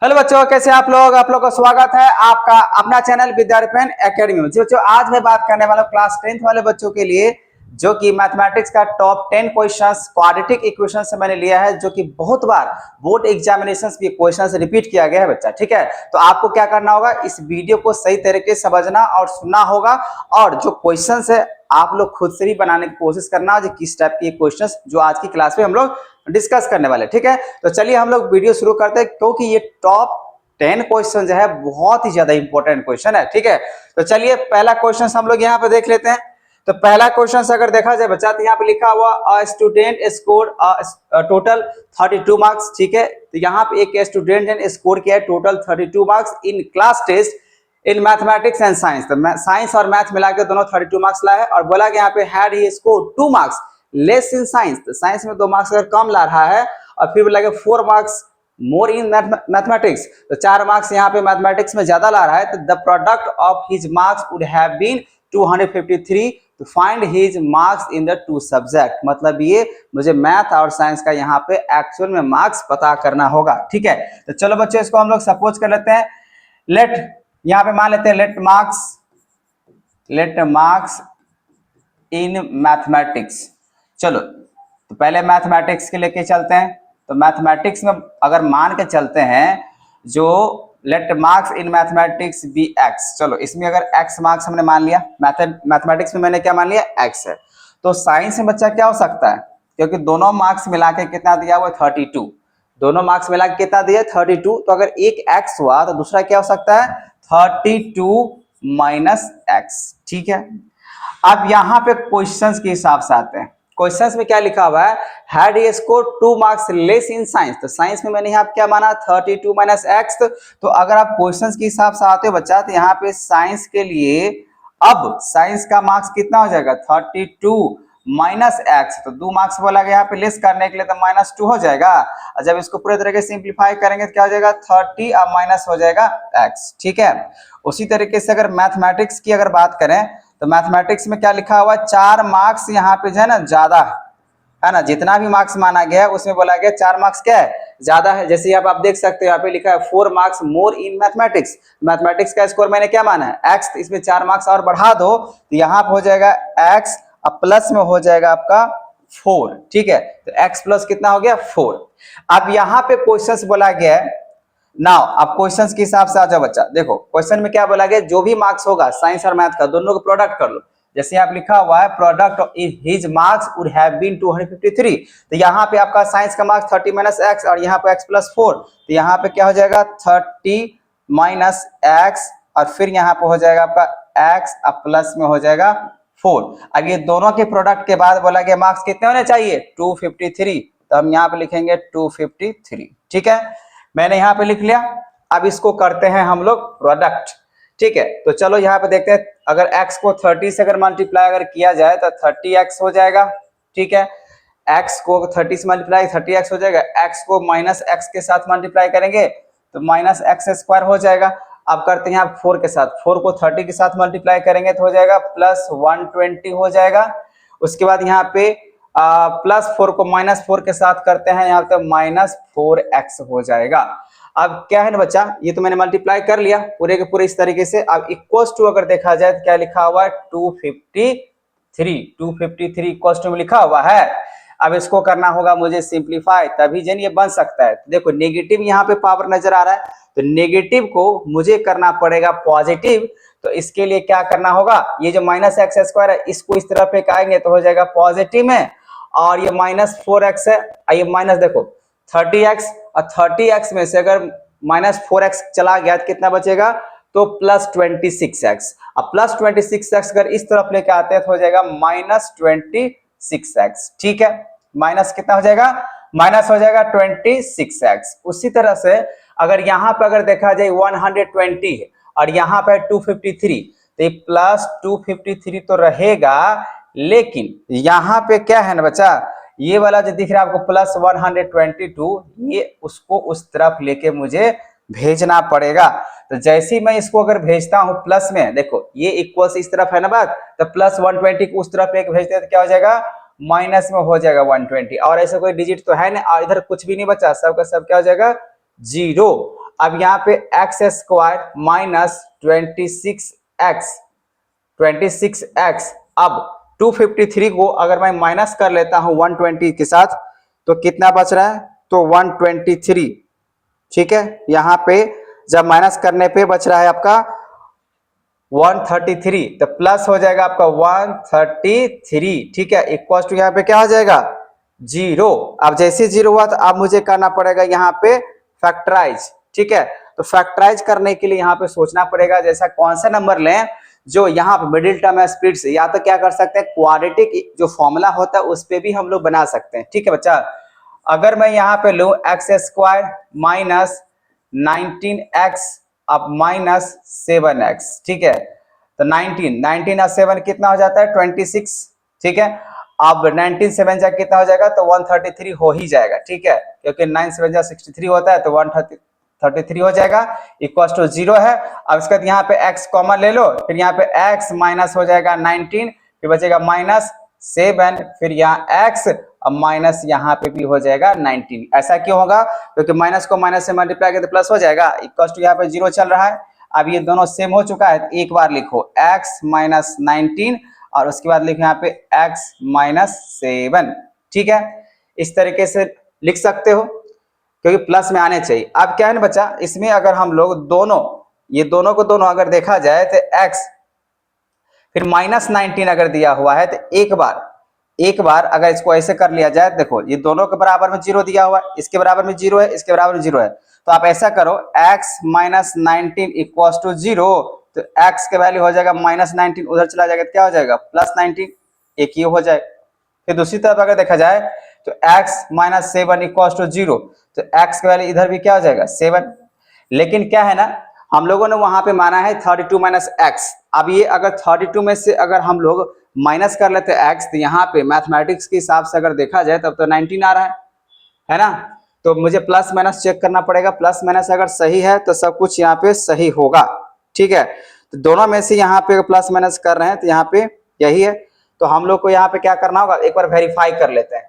Hello बच्चों, कैसे आप लोग? आप लोग का स्वागत है आपका अपना चैनल विद्यार्थी एकेडमी में। बच्चों आज मैं बात करने वाला हूँ क्लास 10th वाले बच्चों के लिए, जो कि मैथमेटिक्स का टॉप 10 क्वेश्चंस क्वाड्रेटिक इक्वेशन से मैंने लिया है, जो कि बहुत बार बोर्ड एग्जामिनेशंस भी क्वेश्चंस रिपीट किया गया है बच्चा। ठीक है, तो आपको क्या करना होगा, इस वीडियो को सही तरीके से समझना और सुनना होगा, और जो क्वेश्चन है आप लोग खुद से भी बनाने की कोशिश करना, जो किस टाइप के क्वेश्चन जो आज की क्लास में हम लोग डिस्कस करने वाले। ठीक है, तो चलिए हम लोग वीडियो शुरू करते हैं, क्योंकि ये टॉप 10 क्वेश्चन जो है बहुत ही ज्यादा इंपॉर्टेंट क्वेश्चन है। ठीक है, तो चलिए पहला क्वेश्चन हम लोग यहाँ पे देख लेते हैं। तो पहला क्वेश्चन अगर देखा जाए बच्चा, तो यहाँ पे लिखा हुआ स्टूडेंट स्कोर टोटल 32 मार्क्स। ठीक है, तो यहाँ पे एक स्टूडेंट ने स्कोर किया है total 32 marks in class test in mathematics and science. तो साइंस और मैथ मिला के दोनों 32 मार्क्स लाए, और बोला कि यहाँ पे had he score 2 marks less in science. तो साइंस में 2 मार्क्स अगर कम ला रहा है, और फिर बोला कि 4 मार्क्स मोर इन मैथमेटिक्स, तो 4 मार्क्स यहाँ पे मैथमेटिक्स में ज्यादा ला रहा है, तो the product of his marks would have been 253 to find his marks in the two subject. मतलब ये मुझे मैथ और साइंस का यहाँ पे एक्चुअल में मार्क्स पता करना होगा। ठीक है, तो चलो बच्चों इसको हम लोग सपोज कर लेते हैं। लेट यहाँ पे मान लेते हैं लेट मार्क्स इन मैथमेटिक्स। चलो तो पहले मैथमेटिक्स के लेके चलते हैं। तो मैथमेटिक्स में अगर मान के चलते हैं, जो let marks in mathematics be x. चलो इसमें अगर एक्स मार्क्स हमने मान लिया, मैथमेटिक्स में मैंने क्या मान लिया, एक्स है। तो साइंस में बच्चा क्या हो सकता है, क्योंकि दोनों मार्क्स मिला के कितना दिया हुआ, 32। दोनों मार्क्स मिला के कितना दिया, 32। तो अगर एक एक्स हुआ तो दूसरा क्या हो सकता है, 32 माइनस एक्स। ठीक है, अब यहाँ पे क्वेश्चंस के हिसाब से आते हैं। क्वेश्चंस में क्या लिखा हुआ है, had he score 2 marks less in science. तो साइंस में मैंने यहाँ क्या माना, 32 माइनस एक्स। तो अगर आप क्वेश्चंस के हिसाब से आते हो बच्चा, तो यहाँ पे साइंस के लिए अब साइंस का मार्क्स कितना हो जाएगा, 32 माइनस एक्स। तो 2 मार्क्स बोला गया यहाँ पे लेस करने के लिए, तो -2 हो जाएगा। और जब इसको पूरे तरीके से सिंप्लीफाई करेंगे तो क्या हो जाएगा, 30 और माइनस हो जाएगा एक्स। ठीक है, उसी तरीके से अगर मैथमेटिक्स की अगर बात करें, तो मैथमेटिक्स में क्या लिखा हुआ है, 4 मार्क्स यहाँ पे जो है ना ज्यादा है ना, जितना भी मार्क्स माना गया है उसमें बोला गया 4 मार्क्स क्या है, ज्यादा है। जैसे आप देख सकते हो यहाँ पे लिखा है 4 marks more in mathematics. Mathematics का स्कोर मैंने क्या माना है, एक्स। इसमें 4 मार्क्स और बढ़ा दो, तो यहाँ पे हो जाएगा एक्स, अब प्लस में हो जाएगा आपका 4। ठीक है, तो एक्स प्लस कितना हो गया, 4। अब यहाँ पे क्वेश्चन बोला गया है नाउ, अब क्वेश्चंस के हिसाब से आ जाओ बच्चा। देखो क्वेश्चन में क्या बोला गया, जो भी मार्क्स होगा साइंस और मैथ का, दोनों को प्रोडक्ट कर लो। जैसे यहाँ लिखा हुआ है product of his marks would have been 253। तो यहाँ पे आपका साइंस का मार्क्स 30 माइनस एक्स, और यहाँ पे एक्स प्लस 4। तो यहाँ पे क्या हो जाएगा, 30 माइनस एक्स, और फिर यहाँ पे हो जाएगा आपका एक्स, अब प्लस में हो जाएगा 4। अब ये दोनों के प्रोडक्ट के बाद बोला गया मार्क्स कितने होने चाहिए, 253। तो हम यहाँ पे लिखेंगे 253। ठीक है, मैंने यहाँ पे लिख लिया। अब इसको करते हैं हम लोग प्रोडक्ट। ठीक है, तो चलो यहाँ पे देखते हैं, अगर x को 30 से अगर मल्टीप्लाई अगर किया जाए तो 30x हो जाएगा। ठीक है, x को 30 से मल्टीप्लाई 30x हो जाएगा। x को माइनस एक्स के साथ मल्टीप्लाई करेंगे तो माइनस एक्स स्क्वायर हो जाएगा। अब करते हैं यहाँ 4 के साथ, 4 को 30 के साथ मल्टीप्लाई करेंगे तो हो जाएगा प्लस 120 हो जाएगा। उसके बाद यहाँ पे प्लस 4 को माइनस 4 के साथ करते हैं, यहाँ पे -4x हो जाएगा। अब क्या है ना बच्चा, ये तो मैंने मल्टीप्लाई कर लिया पूरे के पूरे इस तरीके से। अब इक्वल्स टू अगर देखा जाए तो क्या लिखा हुआ है, 253 इक्वल्स टू में लिखा हुआ है। अब इसको करना होगा मुझे सिंप्लीफाई, तभी जन ये बन सकता है। देखो नेगेटिव यहाँ पे पावर नजर आ रहा है, तो नेगेटिव को मुझे करना पड़ेगा पॉजिटिव। तो इसके लिए क्या करना होगा, ये जो माइनस एक्स स्क्वायर है इसको इस तरफ लेकर आएंगे तो हो जाएगा पॉजिटिव में, और ये -4x है, ये माइनस देखो 30x, और 30x में से अगर -4x चला गया तो कितना बचेगा, तो +26x। अब +26x अगर इस तरफ लेके आते हैं तो हो जाएगा -26x। ठीक है, माइनस कितना हो जाएगा, माइनस हो जाएगा 26x। उसी तरह से अगर यहाँ पे अगर देखा जाए 120 है और यहाँ पे 253, तो ये +253 तो रहेगा, लेकिन यहाँ पे क्या है ना बच्चा, ये वाला जो दिख रहा है आपको +122, ये उसको उस तरफ लेके मुझे भेजना पड़ेगा। तो जैसे ही मैं इसको अगर भेजता हूं प्लस में, देखो ये इक्वल्स इस तरफ है ना बात, तो +120 को उस तरफ लेके भेजते हैं तो क्या हो जाएगा, माइनस में हो जाएगा 120। और ऐसा कोई डिजिट तो है नहीं, और इधर कुछ भी नहीं बचा, सबका सब क्या हो जाएगा, 0। अब यहाँ पे एक्स स्क्वायर माइनस 26x अब 253 को अगर मैं माइनस कर लेता हूं 120 के साथ तो कितना बच रहा है, तो 123। ठीक है, यहाँ पे जब माइनस करने पे बच रहा है आपका 133, तो प्लस हो जाएगा आपका 133। ठीक है, इक्वल टू यहाँ पे क्या हो जाएगा 0। अब जैसे 0 हुआ तो अब मुझे करना पड़ेगा यहाँ पे फैक्टराइज। ठीक है, तो फैक्टराइज करने के लिए यहाँ पे सोचना पड़ेगा जैसा कौन सा नंबर लें जो यहाँ पे मिडिल टर्म है स्प्लिट से, या तो क्या कर सकते हैं क्वाड्रेटिक जो फॉर्मूला होता है उस पे भी हम लोग बना सकते हैं। ठीक है बच्चा, अगर मैं यहाँ पे लूं एक्स स्क्वायर माइनस 19x अब माइनस 7x। ठीक है, तो 19 और 7 कितना हो जाता है 26। ठीक है, अब 19 7 जा कितना हो जाएगा, तो 133 हो ही जाएगा। ठीक है, क्योंकि 9 7 जा 63 होता है, तो 133 हो जाएगा, इक्वल टू 0 है। अब इसके बाद यहाँ पे x कॉमन ले लो, फिर यहाँ पे x माइनस हो जाएगा 19, फिर बचेगा माइनस 7, फिर यहाँ x अब माइनस यहाँ पे भी हो जाएगा 19। ऐसा क्यों होगा, क्योंकि माइनस को माइनस से मल्टीप्लाई करते प्लस हो जाएगा, इक्वल टू यहाँ पे 0 चल रहा है। अब ये दोनों सेम हो चुका है, एक बार लिखो x माइनस 19 और उसके बाद लिखो यहाँ पे x माइनस 7। ठीक है, इस तरीके से लिख सकते हो क्योंकि प्लस में आने चाहिए। अब क्या है ना बच्चा, इसमें अगर हम लोग दोनों ये दोनों को दोनों अगर देखा जाए तो x फिर माइनस 19 अगर दिया हुआ है तो एक बार अगर इसको ऐसे कर लिया जाए, देखो ये दोनों के बराबर में 0 दिया हुआ है, इसके बराबर में 0 है, इसके बराबर में 0 है, तो आप ऐसा करो x माइनस 19 इक्वल टू 0, तो x के वैल्यू हो जाएगा माइनस 19, उधर चला जाएगा तो क्या हो जाएगा प्लस 19, एक ही हो जाए। फिर दूसरी तरफ अगर देखा जाए तो x माइनस 7 इक्वल टू 0, तो x का वैल्यू इधर भी क्या हो जाएगा 7। लेकिन क्या है ना, हम लोगों ने वहां पे माना है 32 माइनस एक्स। अब ये अगर 32 में से अगर हम लोग माइनस कर लेते हैं x, तो यहाँ पे मैथमेटिक्स के हिसाब से अगर देखा जाए तब तो 19 आ रहा है ना। तो मुझे प्लस माइनस चेक करना पड़ेगा, प्लस माइनस अगर सही है तो सब कुछ यहाँ पे सही होगा। ठीक है, तो दोनों में से यहाँ पे प्लस माइनस कर रहे हैं तो यहाँ पे यही है, तो हम लोग को यहाँ पे क्या करना होगा, एक बार वेरीफाई कर लेते हैं।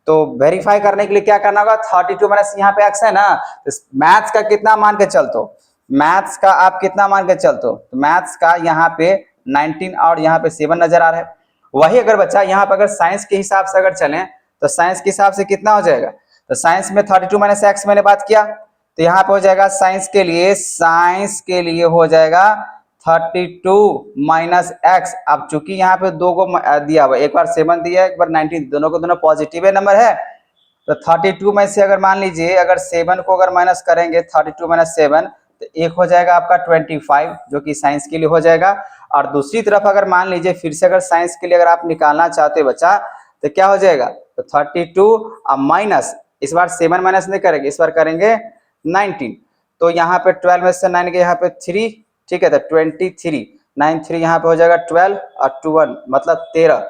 तो वेरीफाई करने के लिए क्या करना होगा, 32 माइनस यहाँ पे x है ना, तो मैथ्स का कितना मान के चलते हो, मैथ्स का आप कितना मान के चलते हो, तो मैथ्स का यहाँ पे 19 और यहाँ पे 7 नजर आ रहा है। वही अगर बच्चा यहाँ पे अगर साइंस के हिसाब से अगर चलें तो साइंस के हिसाब से कितना हो जाएगा, तो साइंस में 32 माइनस एक्स मैंने बात किया, तो यहाँ पे हो जाएगा साइंस के लिए हो जाएगा 32 माइनस एक्स। अब चूंकि यहाँ पे दो को दिया हुआ, एक बार 7 दिया है, एक बार 19, दोनों को दोनों पॉजिटिव नंबर है, तो 32 में से अगर मान लीजिए अगर 7 को अगर माइनस करेंगे 32 माइनस 7, तो एक हो जाएगा आपका 25 जो कि साइंस के लिए हो जाएगा। और दूसरी तरफ अगर मान लीजिए फिर से अगर साइंस के लिए अगर आप निकालना चाहते बच्चा तो क्या हो जाएगा, तो 32 अब माइनस, इस बार 7 माइनस नहीं करेंगे, इस बार करेंगे 19, तो यहाँ पे 12 में से 9 के यहाँ पे 3, ठीक है, तो 23 9 3 यहाँ पे हो जाएगा 12 और 2 1 मतलब 13,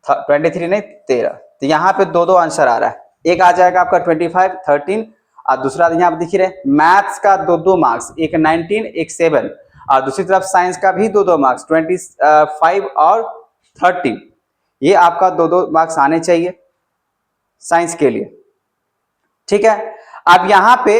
23 नहीं 13, तो यहाँ पे दो आंसर आ रहा है, एक आ जाएगा आपका 25 13 और दूसरा यहाँ पे दिख रहे मैथ्स का दो मार्क्स, एक 19 एक 7, और दूसरी तरफ साइंस का भी दो मार्क्स 25 और 13, ये आपका दो मार्क्स आने चाहिए साइंस के लिए। ठीक है, अब यहाँ पे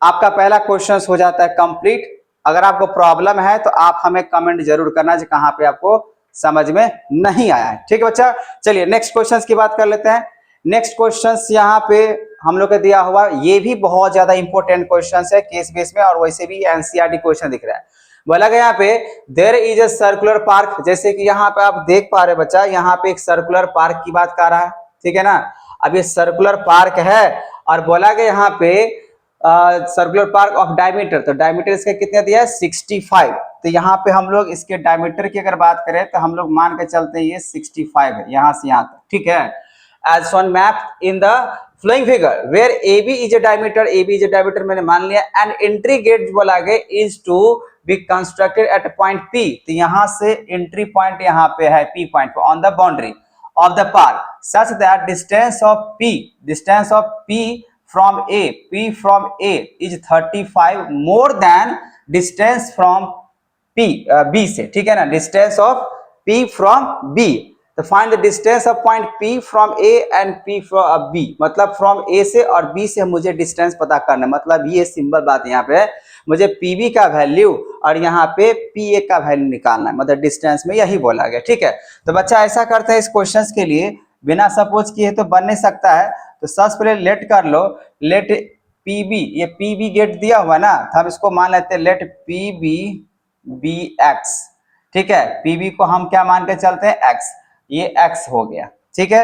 आपका पहला क्वेश्चन हो जाता है कंप्लीट। अगर आपको प्रॉब्लम है तो आप हमें कमेंट जरूर करना कि कहाँ पे आपको समझ में नहीं आया है। ठीक है बच्चा, चलिए नेक्स्ट क्वेश्चंस की बात कर लेते हैं। नेक्स्ट क्वेश्चंस यहाँ पे हम लोग का दिया हुआ, ये भी बहुत ज्यादा इंपॉर्टेंट क्वेश्चंस है केस बेस में, और वैसे भी एनसीईआरटी क्वेश्चन दिख रहा है। बोला गया यहाँ पे there is a circular park, जैसे कि यहाँ पे आप देख पा रहे बच्चा, यहाँ पे एक सर्कुलर पार्क की बात कर रहा है। ठीक है ना, अब ये सर्कुलर पार्क है और बोला गया यहाँ पे सर्कुलर पार्क ऑफ डायमीटर, तो डायमीटर इसका कितना दिया है 65, तो यहाँ पे हम लोग इसके डायमीटर की अगर बात करें तो हम लोग मान के चलते हैं ये 65 है यहाँ से यहाँ तक। ठीक है, as shown map in the flowing figure where AB is a diameter मैंने मान लिया, एंड एंट्री गेट बोला गया is to be constructed at point P, तो यहाँ से एंट्री पॉइंट यहाँ पे है P पॉइंट पे on the boundary of the park such that distance of P from A is 35 more than distance from B से। ठीक है ना, distance of P from B तो find the distance of point P from A and P from B, मतलब from A से और B से मुझे डिस्टेंस पता करना है। मतलब ये सिंपल बात यहाँ पे है, मुझे PB का वैल्यू और यहाँ पे PA का वैल्यू निकालना है, मतलब डिस्टेंस में यही बोला गया। ठीक है, तो बच्चा ऐसा करते हैं, इस क्वेश्चन के लिए बिना सपोज किए तो बन नहीं सकता है। तो सबसे पहले लेट कर लो, लेट PB, ये PB गेट दिया हुआ है ना, तो हम इसको मान लेते हैं लेट PB BX। ठीक है, PB को हम क्या मान के चलते हैं, X, ये X हो गया। ठीक है,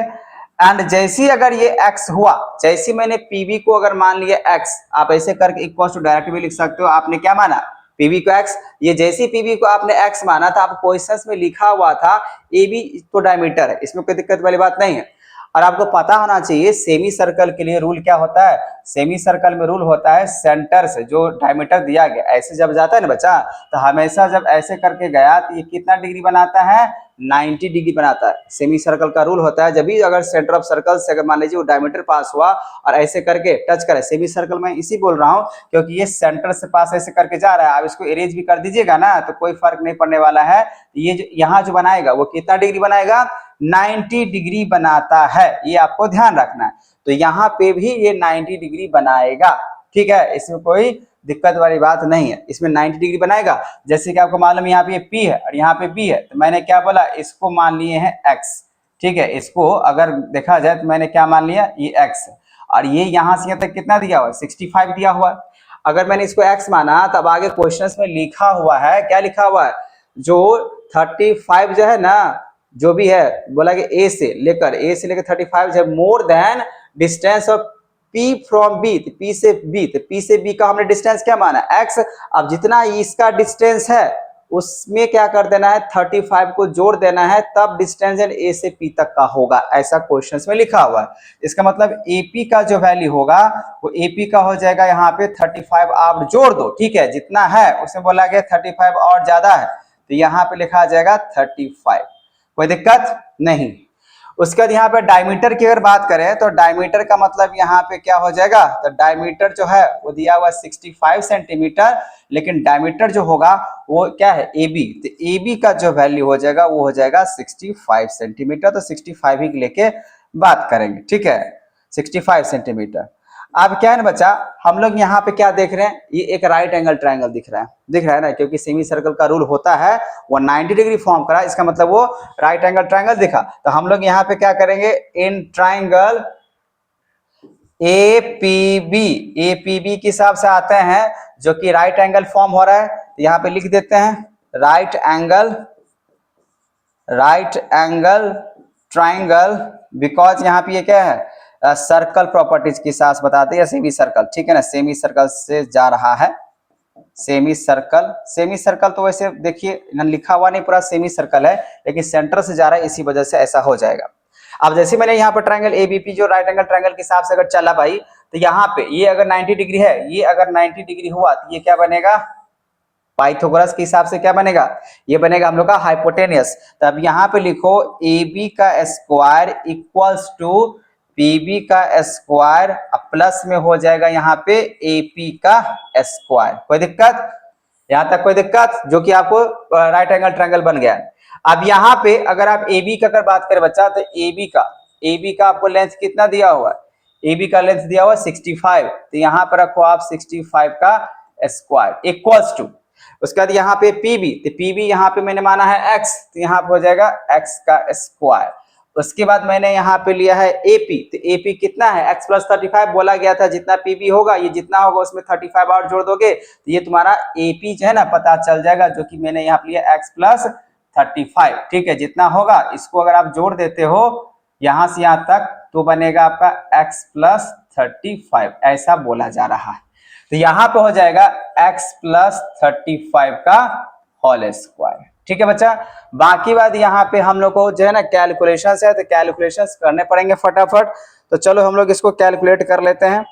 एंड जैसी अगर ये X हुआ, जैसी मैंने PB को अगर मान लिया X, आप ऐसे करके इक्वल टू डायरेक्ट भी लिख सकते हो। आपने क्या माना, PB को X, ये जैसी PB को आपने X माना था, आप क्वेश्चन में लिखा हुआ था AB तो डायमीटर है, इसमें कोई दिक्कत वाली बात नहीं है। और आपको पता होना चाहिए सेमी सर्कल के लिए रूल क्या होता है, सेमी सर्कल में रूल होता है सेंटर से जो डायमीटर दिया गया ऐसे जब जाता है ना बच्चा, तो हमेशा जब ऐसे करके गया तो ये कितना डिग्री बनाता है, 90 डिग्री बनाता है। सेमी सर्कल का रूल होता है जब भी अगर सेंटर ऑफ सर्कल से अगर मान लीजिए वो डायमीटर पास हुआ और ऐसे करके टच करे, सेमी सर्कल में इसी बोल रहा हूँ क्योंकि ये सेंटर से पास ऐसे करके जा रहा है। आप इसको इरेज भी कर दीजिएगा ना तो कोई फर्क नहीं पड़ने वाला है। ये जो यहाँ जो बनाएगा वो कितना डिग्री बनाएगा, 90 डिग्री बनाता है, ये आपको ध्यान रखना है। तो यहाँ पे भी ये 90 डिग्री बनाएगा। ठीक है, इसमें कोई दिक्कत वाली बात नहीं है, इसमें 90 डिग्री बनाएगा। जैसे कि आपको मालूम है यहाँ पे P है और यहाँ पे B है, तो मैंने क्या बोला, इसको मान लिए हैं X। ठीक है, इसको अगर देखा जाए तो मैंने क्या मान लिया, ये X है, और ये यहाँ से यहाँ तक कितना दिया हुआ है, 65 दिया हुआ है। अगर मैंने इसको X माना तब आगे क्वेश्चन में लिखा हुआ है, क्या लिखा हुआ है, जो 35 जो है ना, जो भी है बोला कि A से लेकर 35 जो है more than distance of P from B, P से B, तो P से B का हमने डिस्टेंस क्या माना, X। अब जितना इसका डिस्टेंस है उसमें क्या कर देना है, 35 को जोड़ देना है, तब डिस्टेंस A से P तक का होगा, ऐसा क्वेश्चन में लिखा हुआ है। इसका मतलब AP का जो वैल्यू होगा वो AP का हो जाएगा यहाँ पे 35, आप जोड़ दो। ठीक है, जितना है उसमें बोला गया 35 और ज्यादा है तो यहाँ पे लिखा जाएगा 35, कोई दिक्कत नहीं। उसके बाद यहाँ पे डायमीटर की अगर बात करें तो डायमीटर का मतलब यहाँ पे क्या हो जाएगा, तो डायमीटर जो है वो दिया हुआ 65 सेंटीमीटर, लेकिन डायमीटर जो होगा वो क्या है, AB, तो AB का जो वैल्यू हो जाएगा वो हो जाएगा 65 सेंटीमीटर। तो 65 ही लेके बात करेंगे। ठीक है, 65 सेंटीमीटर। अब क्या है ना बच्चा, हम लोग यहाँ पे क्या देख रहे हैं, ये एक राइट एंगल ट्रायंगल दिख रहा है ना, क्योंकि सेमी सर्कल का रूल होता है वो 90 डिग्री फॉर्म करा, इसका मतलब वो राइट एंगल ट्रायंगल दिखा। तो हम लोग यहाँ पे क्या करेंगे, इन ट्रायंगल APB के हिसाब से आते हैं जो कि राइट एंगल फॉर्म हो रहा है, तो यहाँ पे लिख देते हैं राइट एंगल ट्रायंगल, बिकॉज यहाँ पे ये क्या है, सर्कल प्रॉपर्टीज की साथ बताते हैं, सेमी सर्कल। ठीक है ना, सेमी सर्कल से जा रहा है, सेमी सर्कल तो वैसे देखिए लिखा हुआ नहीं पूरा सेमी सर्कल है, लेकिन सेंटर से जा रहा है, इसी वजह से ऐसा हो जाएगा। अब जैसे मैंने यहाँ पर ट्रायंगल ABP जो राइट एंगल ट्रायंगल के हिसाब से अगर चला भाई, तो यहाँ पे ये अगर 90 डिग्री है, ये अगर 90 डिग्री हुआ तो ये क्या बनेगा, पाइथागोरस के हिसाब से क्या बनेगा, ये बनेगा हम लोग का हाइपोटेनियस। तो अब यहाँ पे लिखो AB का स्क्वायर इक्वल्स टू PB का स्क्वायर, प्लस में हो जाएगा यहाँ पे AP का स्क्वायर। कोई दिक्कत, यहाँ तक कोई दिक्कत, जो कि आपको राइट एंगल ट्रायंगल बन गया। अब यहाँ पे अगर आप AB का अगर बात करें बच्चा, तो AB का आपको लेंथ कितना दिया हुआ है, AB का लेंथ दिया हुआ 65, तो यहाँ पर रखो आप 65 का स्क्वायर इक्वल्स टू, उसके बाद यहाँ पे PB, तो PB यहाँ पे मैंने माना है X, तो यहाँ पे हो जाएगा X का स्क्वायर। उसके बाद मैंने यहाँ पे लिया है AP, तो AP कितना है, X प्लस 35 बोला गया था, जितना PB होगा ये जितना होगा उसमें 35 और जोड़ दोगे तो ये तुम्हारा AP जो है ना पता चल जाएगा, जो कि मैंने यहाँ पे लिया X प्लस 35। ठीक है, जितना होगा इसको अगर आप जोड़ देते हो यहाँ से यहाँ तक तो बनेगा आपका X प्लस 35, ऐसा बोला जा रहा है। तो यहाँ पे हो जाएगा X प्लस 35 का होल स्क्वायर। ठीक है बच्चा, बाकी बात यहाँ पे हम लोग को जो है ना कैलकुलेशन है, तो कैलकुलेशन करने पड़ेंगे फटाफट। तो चलो हम लोग इसको कैलकुलेट कर लेते हैं।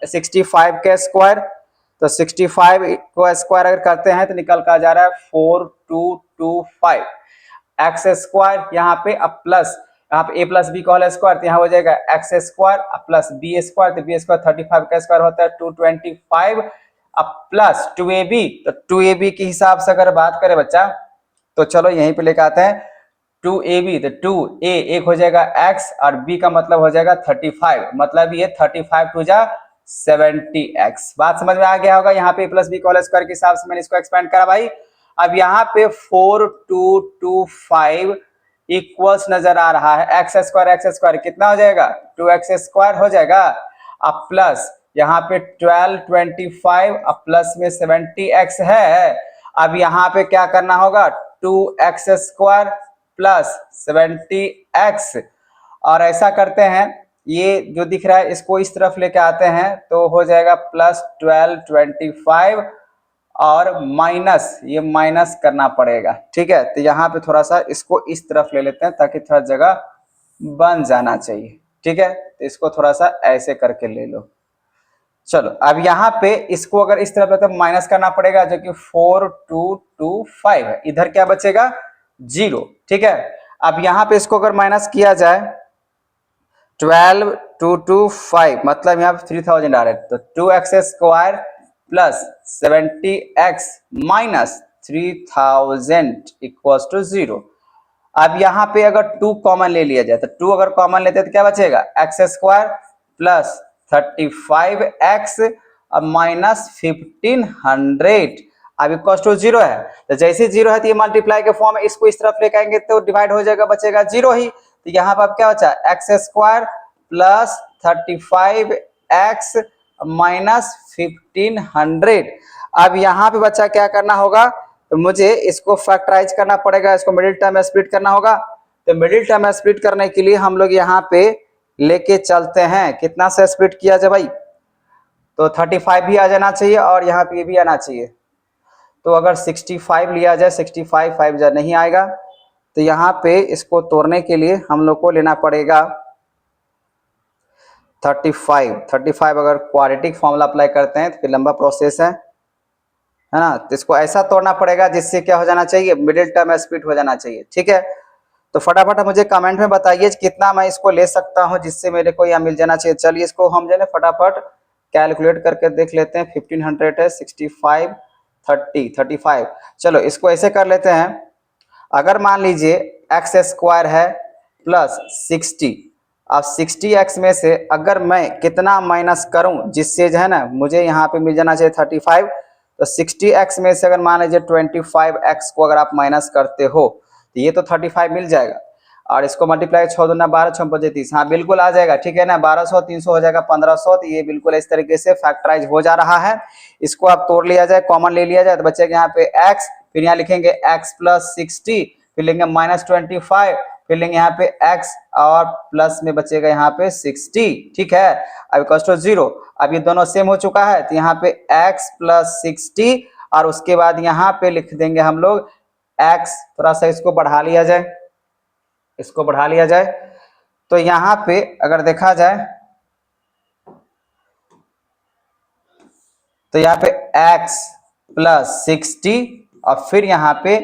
65 का स्क्वायर, तो 65 को स्क्वायर अगर करते हैं तो निकल कर आ जा रहा है 4225 एक्स स्क्वायर, यहाँ पे अब प्लस यहाँ पे a प्लस बी का होल स्क्वायर, तो यहाँ हो जाएगा एक्स स्क्वायर अब प्लस बी स्क्वायर, तो बी स्क्वायर 35 का स्क्वायर होता है 225 अब प्लस 2ab, तो 2ab के हिसाब से अगर बात करें बच्चा तो चलो यहीं पे लेके आते हैं 2ab, तो 2a एक हो जाएगा x और b का मतलब हो जाएगा 35, मतलब ये 35 टू जा 70x। बात समझ में आ गया होगा। यहाँ पे प्लस बी होल स्क्वायर के हिसाब से मैंने इसको एक्सपेंड करा भाई। अब यहाँ पे 4225 इक्वल्स नजर आ रहा है एक्स स्क्वायर कितना हो जाएगा 2x स्क्वायर हो जाएगा। अब प्लस यहाँ पे 1225 अब प्लस में 70x है। अब यहाँ पे क्या करना होगा 2x स्क्वायर प्लस 70x, और ऐसा करते हैं ये जो दिख रहा है इसको इस तरफ लेके आते हैं तो हो जाएगा प्लस 1225 और माइनस, ये माइनस करना पड़ेगा, ठीक है। तो यहाँ पे थोड़ा सा इसको इस तरफ ले लेते हैं ताकि थोड़ा जगह बन जाना चाहिए, ठीक है। तो इसको थोड़ा सा ऐसे करके ले लो। चलो अब यहाँ पे इसको अगर इस तरफ तो माइनस करना पड़ेगा जो कि 4225 है, इधर क्या बचेगा 0, ठीक है। अब यहाँ पे इसको अगर माइनस किया जाए 12225 मतलब यहाँ पे 3000 आ रहा है, तो 2x square plus 70x minus 3000 equals to 0। अब यहाँ पे अगर 2 कॉमन ले लिया जाए तो 2 अगर कॉमन लेते हैं तो क्या बचेगा x स्क्वायर प्लस 35x अब माइनस 1500 अब इक्वल्स टू 0 है। तो जैसे 0 है तो ये मल्टीप्लाई के फॉर्म में इसको इस तरफ लेकर आएंगे तो डिवाइड हो जाएगा, बचेगा 0 ही। तो यहाँ पर अब क्या बचा x square plus 35x minus 1500। अब यहाँ पे बच्चा क्या करना होगा तो मुझे इसको फैक्टराइज करना पड़ेगा, इसको मिडिल टर्म में स्प्लिट करना होगा। तो मिडिल टर्म में स्प्लिट करने के लिए हम लोग यहाँ पे लेके चलते हैं, कितना से स्प्लिट किया जाए भाई, तो 35 भी आ जाना चाहिए और यहाँ पे भी आना चाहिए। तो अगर 65 लिया जाए 65 5 नहीं आएगा, तो यहाँ पे इसको तोड़ने के लिए हम लोग को लेना पड़ेगा 35 अगर क्वाड्रेटिक फॉर्मूला अप्लाई करते हैं तो फिर लंबा प्रोसेस है ना। तो इसको ऐसा तोड़ना पड़ेगा जिससे क्या हो जाना चाहिए मिडिल टर्म स्प्लिट हो जाना चाहिए, ठीक है। तो फटाफट मुझे कमेंट में बताइए कितना मैं इसको ले सकता हूं जिससे मेरे को यहाँ मिल जाना चाहिए। चलिए इसको हम जो है फटाफट कैलकुलेट करके देख लेते हैं। 1500 है 65 30 35, चलो इसको ऐसे कर लेते हैं। अगर मान लीजिए एक्स स्क्वायर है प्लस 60, अब 60x में से अगर मैं कितना माइनस करूं जिससे जो है ना मुझे यहाँ पे मिल जाना चाहिए 35, तो 60x में से अगर मान लीजिए 25x को अगर आप माइनस करते हो तो ये तो 35 मिल जाएगा, और इसको मल्टीप्लाई 6 दूना 12 6 5 30, हाँ बिल्कुल आ जाएगा, ठीक है ना। 1200 300 हो जाएगा 1500, तो ये बिल्कुल इस तरीके से फैक्टराइज हो जा रहा है। इसको आप तोड़ लिया जाए, कॉमन ले लिया जाए तो बचेगा यहाँ पे x, फिर यहाँ लिखेंगे x प्लस 60, फिर लेंगे माइनस 25, फिर लेंगे यहाँ पे x और प्लस में बचेगा यहाँ पे 60, ठीक है। अब इक्वल टू 0, अब ये दोनों सेम हो चुका है तो यहाँ पे x प्लस 60 और उसके बाद यहाँ पे लिख देंगे हम लोग x, थोड़ा सा इसको बढ़ा लिया जाए, इसको बढ़ा लिया जाए तो यहाँ पे अगर देखा जाए तो यहाँ पे x प्लस 60 और फिर यहाँ पे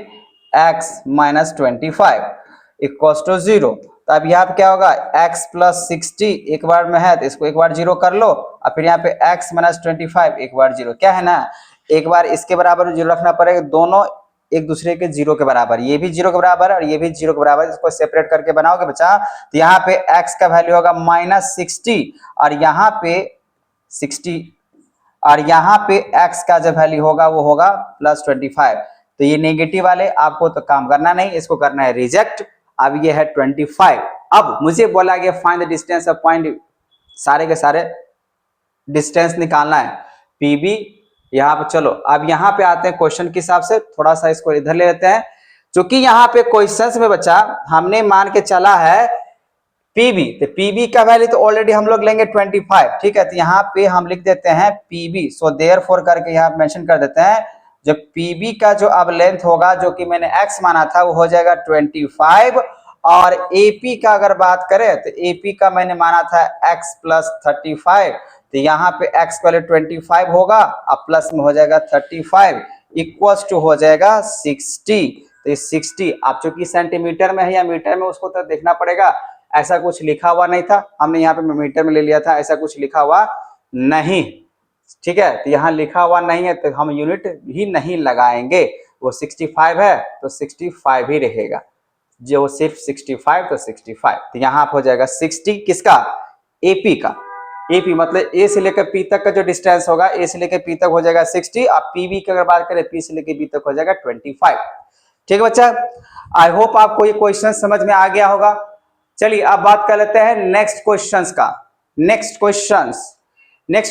x माइनस 25 इक्वल्स टू 0। तो अब यहाँ पे क्या होगा x प्लस 60 एक बार में है तो इसको एक बार 0 कर लो, और फिर यहाँ पे x माइनस 25 एक बार 0, क्या है ना एक बार इसके बराबर 0 रखना पड़ेगा, दोनों एक दूसरे के 0 के बराबर, ये भी 0 के बराबर और ये भी 0 के बराबर, इसको सेपरेट करके बनाओगे बच्चा तो यहाँ पे x का वैल्यू होगा माइनस 60 और यहाँ पे 60 और यहाँ पे x का जो वैल्यू होगा वो होगा प्लस 25। तो ये नेगेटिव वाले आपको तो काम करना नहीं, इसको करना है रिजेक्ट। अब ये है 25। अब मुझे बोला गया find the distance of point, सारे के सारे डिस्टेंस निकालना है पीबी। यहाँ पे चलो अब यहाँ पे आते हैं क्वेश्चन के हिसाब से, थोड़ा सा इसको इधर ले लेते हैं क्योंकि यहाँ पे क्वेश्चंस में बच्चा हमने मान के चला है पीबी, तो पीबी का वैल्यू तो ऑलरेडी हम लोग लेंगे 25, ठीक है। तो यहाँ पे हम लिख देते हैं पीबी, सो देयरफॉर करके यहाँ मेंशन कर देते हैं जो पीबी का जो अब लेंथ होगा जो कि मैंने x माना था वो हो जाएगा 25, और एपी का अगर बात करें तो एपी का मैंने माना था x प्लस 35, तो यहाँ पे x का वैल्यू 25 होगा अब प्लस में हो जाएगा 35 इक्वल्स टू हो जाएगा 60। तो ये 60 आप चूंकि सेंटीमीटर में है या मीटर में उसको तो देखना पड़ेगा, ऐसा कुछ लिखा हुआ नहीं था, हमने यहाँ पे मीटर में ले लिया था, ऐसा कुछ लिखा हुआ नहीं, ठीक है। तो यहाँ लिखा हुआ नहीं है तो हम यूनिट ही नहीं लगाएंगे, वो 65 है तो 65 ही रहेगा, जो सिर्फ 65 तो 65, तो यहाँ हो जाएगा 60 किसका, एपी का। एपी मतलब ए से लेकर पी तक का जो डिस्टेंस होगा, ए से लेकर पी तक हो जाएगा 60, और पीबी की अगर बात करें पी से लेकर बी तक हो जाएगा 25। ठीक है बच्चा, आई होप आपको ये क्वेश्चन समझ में आ गया होगा। चलिए अब बात कर लेते हैं नेक्स्ट क्वेश्चंस का। नेक्स्ट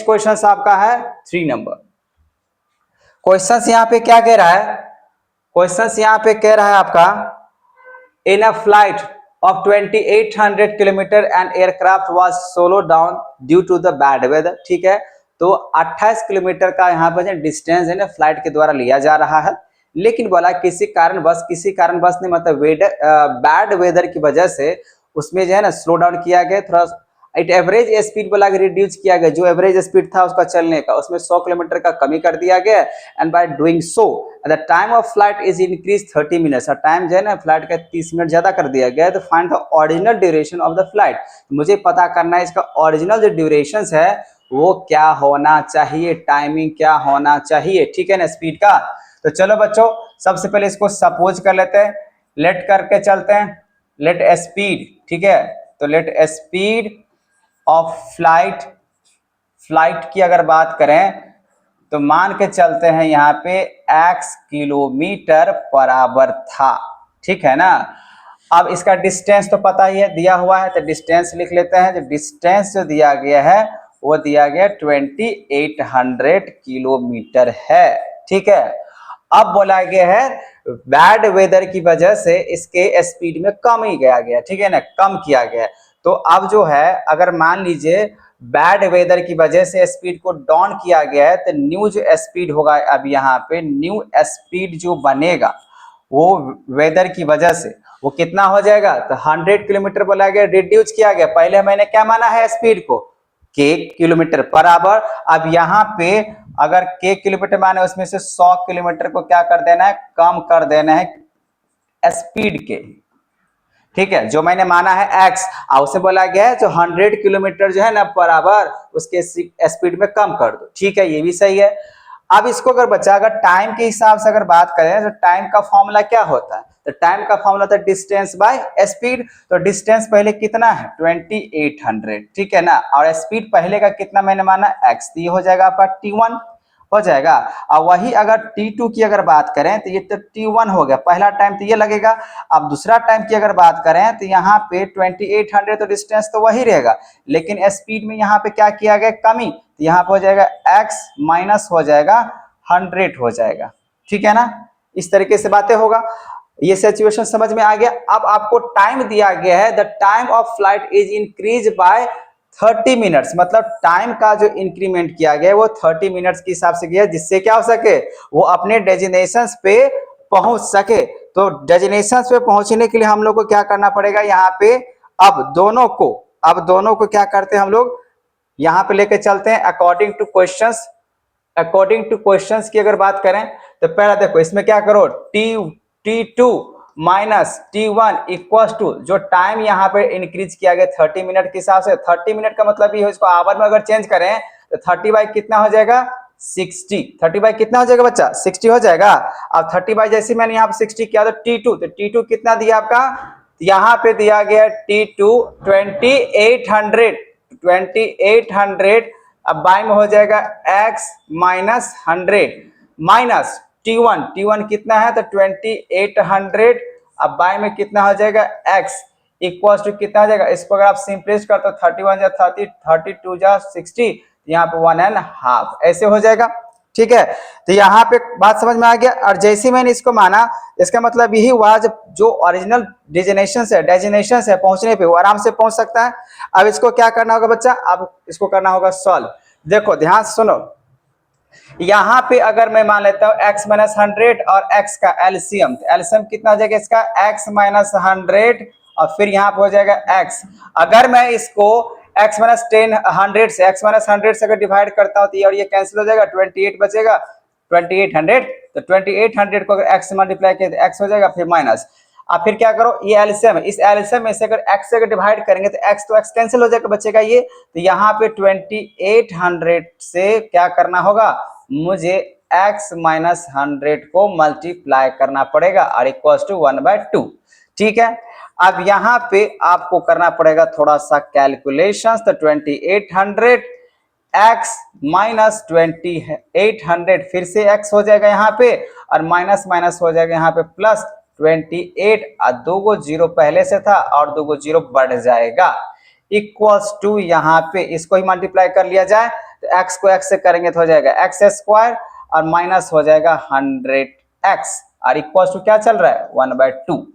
क्वेश्चंस आपका है 3 नंबर। क्वेश्चंस यहाँ पे क्या कह रहा है, क्वेश्चंस यहाँ पे कह रहा है आपका, in a flight of 2800 kilometre and aircraft was slow down due to the bad weather. ठीक है, तो 28 किलोमीटर का यहाँ पर डिस्टेंस है ना फ्लाइट के द्वारा लिया जा रहा है, लेकिन बोला किसी कारणवश नहीं, मतलब बैड वेदर की वजह से उसमें जो है ना स्लो डाउन किया गया, थोड़ा इट एवरेज स्पीड बोला रिड्यूस किया गया, जो एवरेज स्पीड था उसका चलने का उसमें 100 किलोमीटर का कमी कर दिया गया, and by doing so the time of flight is increase 30 minutes, और टाइम जो है ना फ्लाइट का 30 मिनट ज्यादा कर दिया गया है। तो find the original duration of the flight, मुझे पता करना है इसका ओरिजिनल जो ड्यूरेशन है वो क्या होना चाहिए, टाइमिंग क्या होना चाहिए। ठीक है ना, स्पीड का। तो चलो बच्चों सबसे पहले इसको सपोज कर लेते हैं, लेट करके चलते हैं, लेट स्पीड। ठीक है, तो लेट स्पीड ऑफ फ्लाइट की अगर बात करें तो मान के चलते हैं यहाँ पे x किलोमीटर पर आवर था। ठीक है ना, अब इसका डिस्टेंस तो पता ही है, दिया हुआ है, तो डिस्टेंस लिख लेते हैं। जो डिस्टेंस जो दिया गया है वो दिया गया 2800 किलोमीटर है। ठीक है, अब बोला गया है बैड वेदर की वजह से इसके स्पीड में कम ही गया। ठीक है ना, कम किया गया। तो अब जो है अगर मान लीजिए बैड वेदर की वजह से स्पीड को डाउन किया गया है, तो न्यू जो स्पीड होगा, अब यहाँ पे न्यू स्पीड जो बनेगा वो वेदर की वजह से वो कितना हो जाएगा, तो 100 किलोमीटर बोला गया, रिड्यूस किया गया। पहले मैंने क्या माना है स्पीड को, के किलोमीटर पर आवर। अब यहाँ पे अगर के किलोमीटर माने उसमें से 100 किलोमीटर को क्या कर देना है, कम कर देना है स्पीड के। ठीक है, जो मैंने माना है x, और उसे बोला गया है जो 100 किलोमीटर जो है ना पर आवर उसके स्पीड में कम कर दो। ठीक है, ये भी सही है। अब इसको अगर बच्चा अगर टाइम के हिसाब से अगर बात करें तो टाइम का फॉर्मूला क्या होता है, तो टाइम का फॉर्मूला होता है डिस्टेंस बाय स्पीड। तो डिस्टेंस पहले कितना है 2800। ठीक है ना, और स्पीड पहले का कितना मैंने माना x, तो ये हो जाएगा आपका t1 हो जाएगा। और वही अगर t2 की अगर बात करें तो ये तो t1 हो गया, पहला टाइम तो ये लगेगा। अब दूसरा टाइम की अगर बात करें तो यहाँ पे 2800 तो डिस्टेंस तो वही रहेगा, लेकिन स्पीड में यहाँ पे क्या किया गया, कमी, तो यहाँ पे हो जाएगा x माइनस हो जाएगा 100 हो जाएगा। ठीक है ना, इस तरीके से बातें होगा। ये सिचुएशन समझ में आ गया। अब आपको टाइम दिया गया है, the time of flight is increase by 30 minutes, मतलब टाइम का जो इंक्रीमेंट किया गया वो 30 मिनट्स के हिसाब से किया, जिससे क्या हो सके वो अपने डेस्टिनेशन पे पहुंच सके। तो डेस्टिनेशन पे पहुंचने के लिए हम लोग को क्या करना पड़ेगा, यहाँ पे अब दोनों को क्या करते हैं हम लोग, यहाँ पे लेके चलते हैं अकॉर्डिंग टू क्वेश्चंस की अगर बात करें तो पहला देखो इसमें क्या करो, t2 minus t1 equal to जो टाइम यहाँ पे इंक्रीज किया गया 30 मिनट के हिसाब से। 30 मिनट का मतलब ये है, इसको आवर में अगर चेंज करें तो 30 बाई कितना हो जाएगा 60, 30 बाई कितना हो जाएगा बच्चा 60 हो जाएगा। अब 30 बाई जैसे मैंने यहाँ पे 60 किया तो t2 कितना दिया आपका, यहाँ पे दिया गया t2 2800। अब बाई में हो जाएगा x माइनस 100 माइनस t1 कितना है तो 2800। अब बाई में कितना हो जाएगा x इक्वल टू कितना हो जाएगा, इसको अगर आप सिंपलिस्ट करते हो 31 जा 30, 32 जा 60, यहाँ पे 1.5 ऐसे हो जाएगा। ठीक है, तो यहाँ पे बात समझ में आ गया। और जैसे मैंने इसको माना, इसका मतलब यही हुआ जो ओरिजिनल डेस्टिनेशन है पहुंचने पे वो आराम से पहुंच सकता है। अब इसको क्या करना होगा बच्चा, अब इसको करना होगा सॉल्व। देखो ध्यान से सुनो, यहाँ पे अगर मैं मान लेता हूँ x माइनस 100 और x का एलसीएम, तो एलसीएम कितना हो जाएगा इसका x माइनस 100 और फिर यहाँ पे हो जाएगा x। अगर मैं इसको x माइनस 100 से अगर डिवाइड करता हूँ तो ये और ये कैंसिल हो जाएगा, 28 बचेगा 2800। तो 2800 को अगर x से मल्टीप्लाई किया तो x हो जाएगा फिर माइनस। अब फिर क्या करो, ये एलसीएम है, इस एलसीएम में से अगर x से अगर डिवाइड करेंगे तो x तो x कैंसिल हो जाएगा, बचेगा ये। तो यहाँ पे 2800 से क्या करना होगा, मुझे x माइनस 100 को मल्टीप्लाई करना पड़ेगा और इक्वल टू 1/2। ठीक है। अब यहाँ पे आपको करना पड़ेगा थोड़ा सा कैलकुलेशन। तो 2800 x माइनस 2800 फिर से x हो जाएगा यहाँ पे, और माइनस माइनस हो जाएगा यहाँ पे प्लस 28, और 2 जीरो पहले से था और 2 जीरो बढ़ जाएगा, इक्वल्स टू यहाँ पे इसको ही मल्टीप्लाई कर लिया जाए तो x को x से करेंगे तो हो जाएगा एक्स स्क्वायर और माइनस हो जाएगा 100x, और इक्वल्स टू क्या चल रहा है 1/2।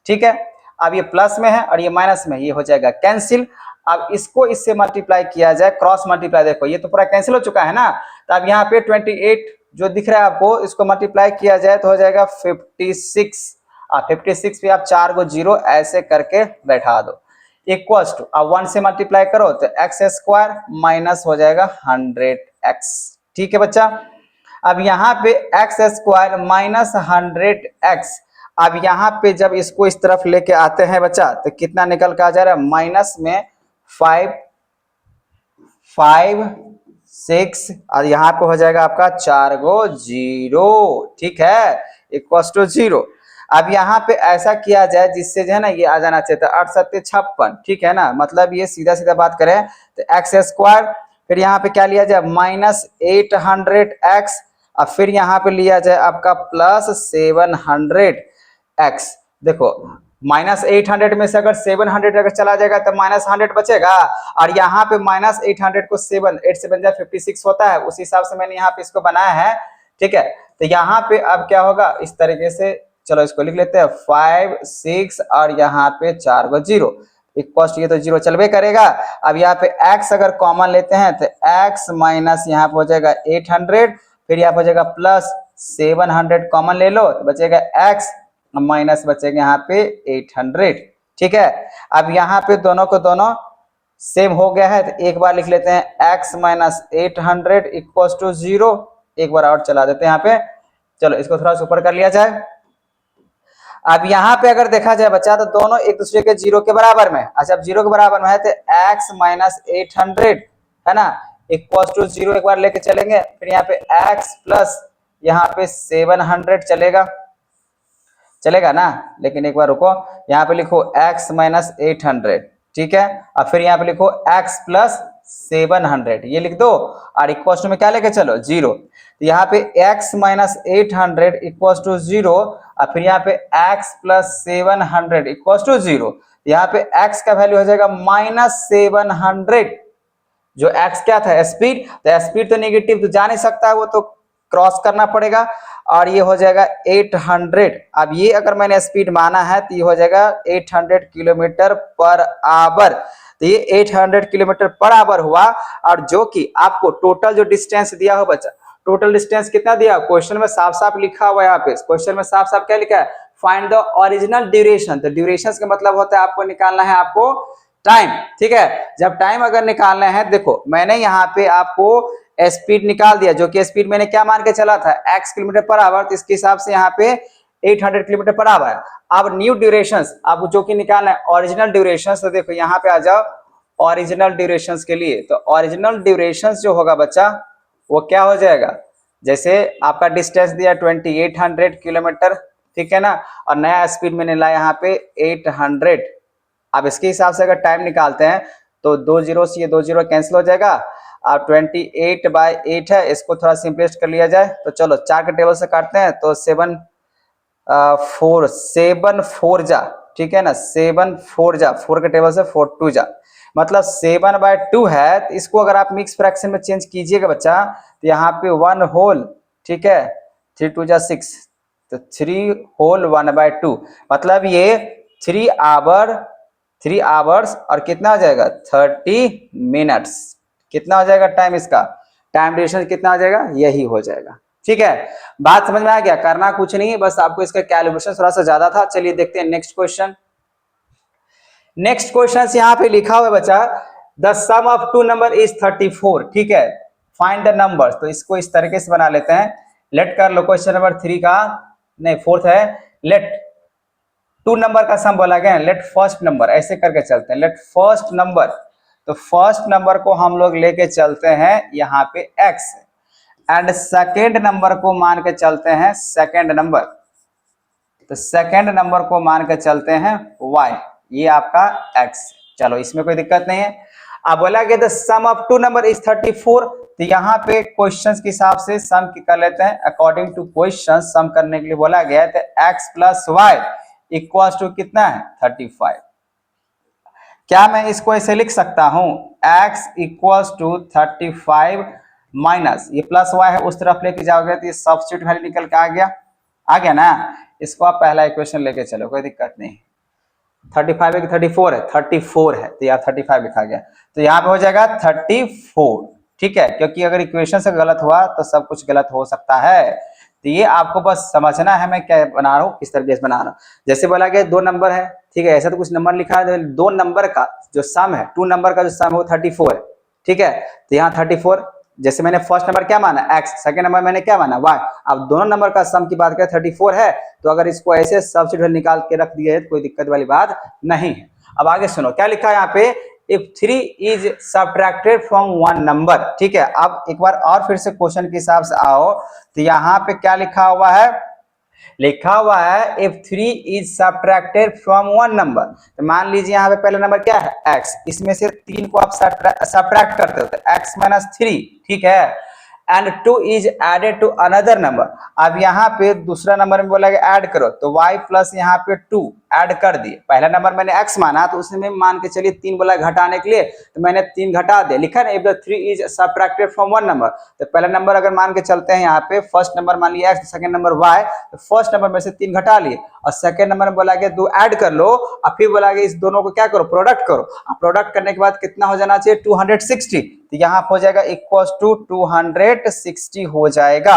ठीक है, अब ये प्लस में है और ये माइनस में, ये हो जाएगा कैंसिल। अब इसको इससे मल्टीप्लाई किया जाए, क्रॉस मल्टीप्लाई, देखो ये तो पूरा कैंसिल हो चुका है ना। तो अब यहाँ पे 28 जो दिख रहा है आपको, इसको मल्टीप्लाई किया जाए तो हो जाएगा 56, और 56 पे आप 4 को जीरो ऐसे करके बैठा दो, इक्वल्स टू अब 1 से मल्टीप्लाई करो तो एक्स स्क्वायर माइनस हो जाएगा 100x। ठीक है बच्चा, अब यहाँ पे एक्स स्क्वायर माइनस 100x, अब यहाँ पे जब इसको इस तरफ लेके आते हैं बच्चा तो कितना निकल के आ जा रहा है, माइनस में 5 5 6, और यहाँ पे हो जाएगा आपका 4 गो जीरो। ठीक है, इक्वल्स टू 0। अब यहाँ पे ऐसा किया जाए जिससे जो है ना ये आ जाना चाहिए, 8 7 56। ठीक है ना, मतलब ये सीधा सीधा बात करें तो एक्स स्क्वायर, फिर यहाँ पे क्या लिया जाए माइनस 800x, और फिर यहाँ पे लिया जाए आपका प्लस 700x। देखो माइनस 800 में से अगर 700 अगर चला जाएगा तो माइनस 100 बचेगा, और यहाँ पे माइनस 800 को 8 से बन जाए 56 होता है, उस हिसाब से मैंने यहाँ पे इसको बनाया है। ठीक है, तो यहाँ पे अब क्या होगा इस तरीके से, चलो इसको लिख लेते हैं 5 6 और यहाँ पे 4 को जीरो, इक्वल्स ये तो जीरो चलवे करेगा। अब यहाँ पे x अगर कॉमन लेते हैं तो x माइनस यहाँ पे हो जाएगा 800, फिर यहाँ पे हो जाएगा प्लस 700 कॉमन ले लो तो बचेगा x माइनस बचेगा यहाँ पे 800। ठीक है, अब यहाँ पे दोनों को दोनों सेम हो गया है तो एक बार लिख लेते हैं x माइनस 800 इक्वल्स टू 0, एक बार और चला देते हैं यहाँ पे। चलो इसको थोड़ा सा ऊपर कर लिया जाए। अब यहाँ पे अगर देखा जाए बच्चा तो दोनों एक दूसरे के जीरो के बराबर में, अच्छा अब जीरो के बराबर में है तो x माइनस 800 है ना इक्वल्स टू 0, एक बार लेके चलेंगे, फिर यहाँ पे x प्लस यहाँ पे 700 चलेगा ना। लेकिन एक बार रुको, यहाँ पे लिखो x माइनस 800, ठीक है, और फिर यहाँ पे लिखो x प्लस 700, ये लिख दो, और इक्वल्स टू में क्या लेके चलो 0। तो यहाँ पे x माइनस 800 इक्वल्स टू 0, और फिर यहाँ पे x प्लस 700 इक्वल्स टू 0। यहाँ पे x का वैल्यू हो जाएगा माइनस 700, जो x क्या था स्पीड, तो स्पीड तो नेगेटिव तो जा नहीं सकता है, वो तो क्रॉस करना पड़ेगा, और ये हो जाएगा 800। अब ये अगर मैंने स्पीड माना है तो ये हो जाएगा 800 किलोमीटर पर आवर, तो ये 800 किलोमीटर पर आवर हुआ। और जो कि आपको टोटल जो डिस्टेंस दिया हो बच्चा, टोटल डिस्टेंस कितना दिया क्वेश्चन में साफ साफ लिखा हुआ है, यहाँ पे क्वेश्चन में साफ साफ क्या लिखा है, फाइंड द ओरिजिनल ड्यूरेशन। तो ड्यूरेशन का मतलब होता है आपको निकालना है आपको टाइम। ठीक है, जब टाइम अगर निकालना है, देखो मैंने यहाँ पे आपको स्पीड निकाल दिया, जो कि स्पीड मैंने क्या मान के चला था x किलोमीटर पर आवर, तो इसके हिसाब से यहाँ पे 800 किलोमीटर पर आवर। अब न्यू ड्यूरेशंस अब जो कि निकालना है ओरिजिनल ड्यूरेशंस, तो देखो यहाँ पे आ जाओ ओरिजिनल ड्यूरेशंस के लिए। तो ओरिजिनल ड्यूरेशंस जो होगा बच्चा वो क्या हो जाएगा, जैसे आपका डिस्टेंस दिया 2800 किलोमीटर, ठीक है ना, और नया स्पीड मैंने लाया यहाँ पे 800। अब इसके हिसाब से अगर टाइम निकालते हैं तो 2 जीरो से ये 2 जीरो कैंसिल हो जाएगा, अब 28/8 है, इसको थोड़ा सिंपलिस्ट कर लिया जाए तो चलो 4 के टेबल से काटते हैं तो 7 4 जा, ठीक है ना, 7 4 जा, 4 के टेबल से 4 2 जा, मतलब 7/2 है। तो इसको अगर आप मिक्स फ्रैक्शन में चेंज कीजिएगा बच्चा तो यहाँ पे 1 होल, ठीक है, 3 2 जा 6, तो 3 होल 1/2, मतलब ये 3 आवर्स और कितना हो जाएगा 30 मिनट्स, कितना हो जाएगा टाइम, इसका टाइम ड्यूरेशन कितना हो जाएगा, यही हो जाएगा। ठीक है, बात समझ में आ गया, करना कुछ नहीं है, बस आपको इसका कैलकुलेशन थोड़ा सा ज्यादा था। चलिए देखते हैं नेक्स्ट क्वेश्चन। नेक्स्ट क्वेश्चन यहाँ पे लिखा हुआ है बच्चा, the sum of two number is 34, ठीक है, फाइंड द नंबर्स। तो इसको इस तरीके से बना लेते हैं, लेट कर लो क्वेश्चन नंबर 3 का, नहीं 4th है, लेट 2 नंबर का सम बोला गया, लेट फर्स्ट नंबर, ऐसे करके चलते हैं, लेट फर्स्ट नंबर, तो फर्स्ट नंबर को हम लोग लेके चलते हैं यहाँ पे x, एंड सेकेंड नंबर को मान के चलते हैं सेकेंड नंबर। तो सेकेंड नंबर को मान के चलते हैं y, ये आपका x। चलो इसमें कोई दिक्कत नहीं है। अब बोला गया the sum of two number is 34, तो यहाँ पे क्वेश्चंस के हिसाब से सम कर लेते हैं। अकॉर्डिंग टू क्वेश्चन सम करने के लिए बोला गया है तो x plus y equal to कितना है 35। क्या मैं इसको ऐसे लिख सकता हूं x इक्वल टू 35 माइनस ये प्लस y है उस तरफ लेके जाओगे तो ये सब्स्टिट्यूट वैल्यू निकल के आ गया ना। इसको आप पहला इक्वेशन लेके चलो, कोई दिक्कत नहीं। 35 है कि 34 है? 34 है, तो यहाँ 35 लिखा गया, तो यहाँ पे हो जाएगा 34। ठीक है, क्योंकि अगर इक्वेशन से गलत हुआ तो सब कुछ गलत हो सकता है। तो ये आपको बस समझना है मैं क्या बना रहा हूँ, किस तरीके से बना रहा हूँ। जैसे बोला गया 2 नंबर है, ठीक है, ऐसा तो कुछ नंबर लिखा है, 2 नंबर का जो सम है, 2 नंबर का जो सम है वो 34 है। ठीक है, तो यहाँ 34, जैसे मैंने फर्स्ट नंबर क्या माना x, सेकंड नंबर मैंने क्या माना y। अब दोनों नंबर का सम की बात करें 34 है, तो अगर इसको ऐसे सब्स्टिट्यूट निकाल के रख दिए तो कोई दिक्कत वाली बात नहीं है। अब आगे सुनो क्या लिखा है यहाँ पे, if 3 is subtracted from 1 number. ठीक है, अब एक बार और फिर से क्वेश्चन के हिसाब से आओ, तो यहाँ पे क्या लिखा हुआ है, लिखा हुआ है if 3 is subtracted from 1 number. तो मान लीजिए यहाँ पे पहला नंबर क्या है x, इसमें से 3 को आप सब्ट्रैक्ट करते हो तो x माइनस 3। ठीक है, and 2 is added to another number. अब यहाँ पे दूसरा नंबर में बोला गया ऐड करो, तो y प्लस यहाँ पे 2 ऐड कर दिए। पहला नंबर मैंने x माना तो उसमें मान के चलिए 3 बोला घटाने के लिए, तो मैंने 3 घटा दिया। लिखा ना if the 3 is subtracted from 1 number, तो पहला नंबर अगर मान के चलते हैं यहाँ पे फर्स्ट नंबर मान लिया x, सेकंड नंबर y, तो फर्स्ट नंबर में से 3 घटा लिए और सेकंड नंबर में बोला गया 2 ऐड कर लो और फिर बोला गया इस दोनों को क्या करो, प्रोडक्ट करो। अब प्रोडक्ट करने के बाद कितना हो जाना चाहिए 260, तो यहाँ हो जाएगा इक्वल टू 260 हो जाएगा।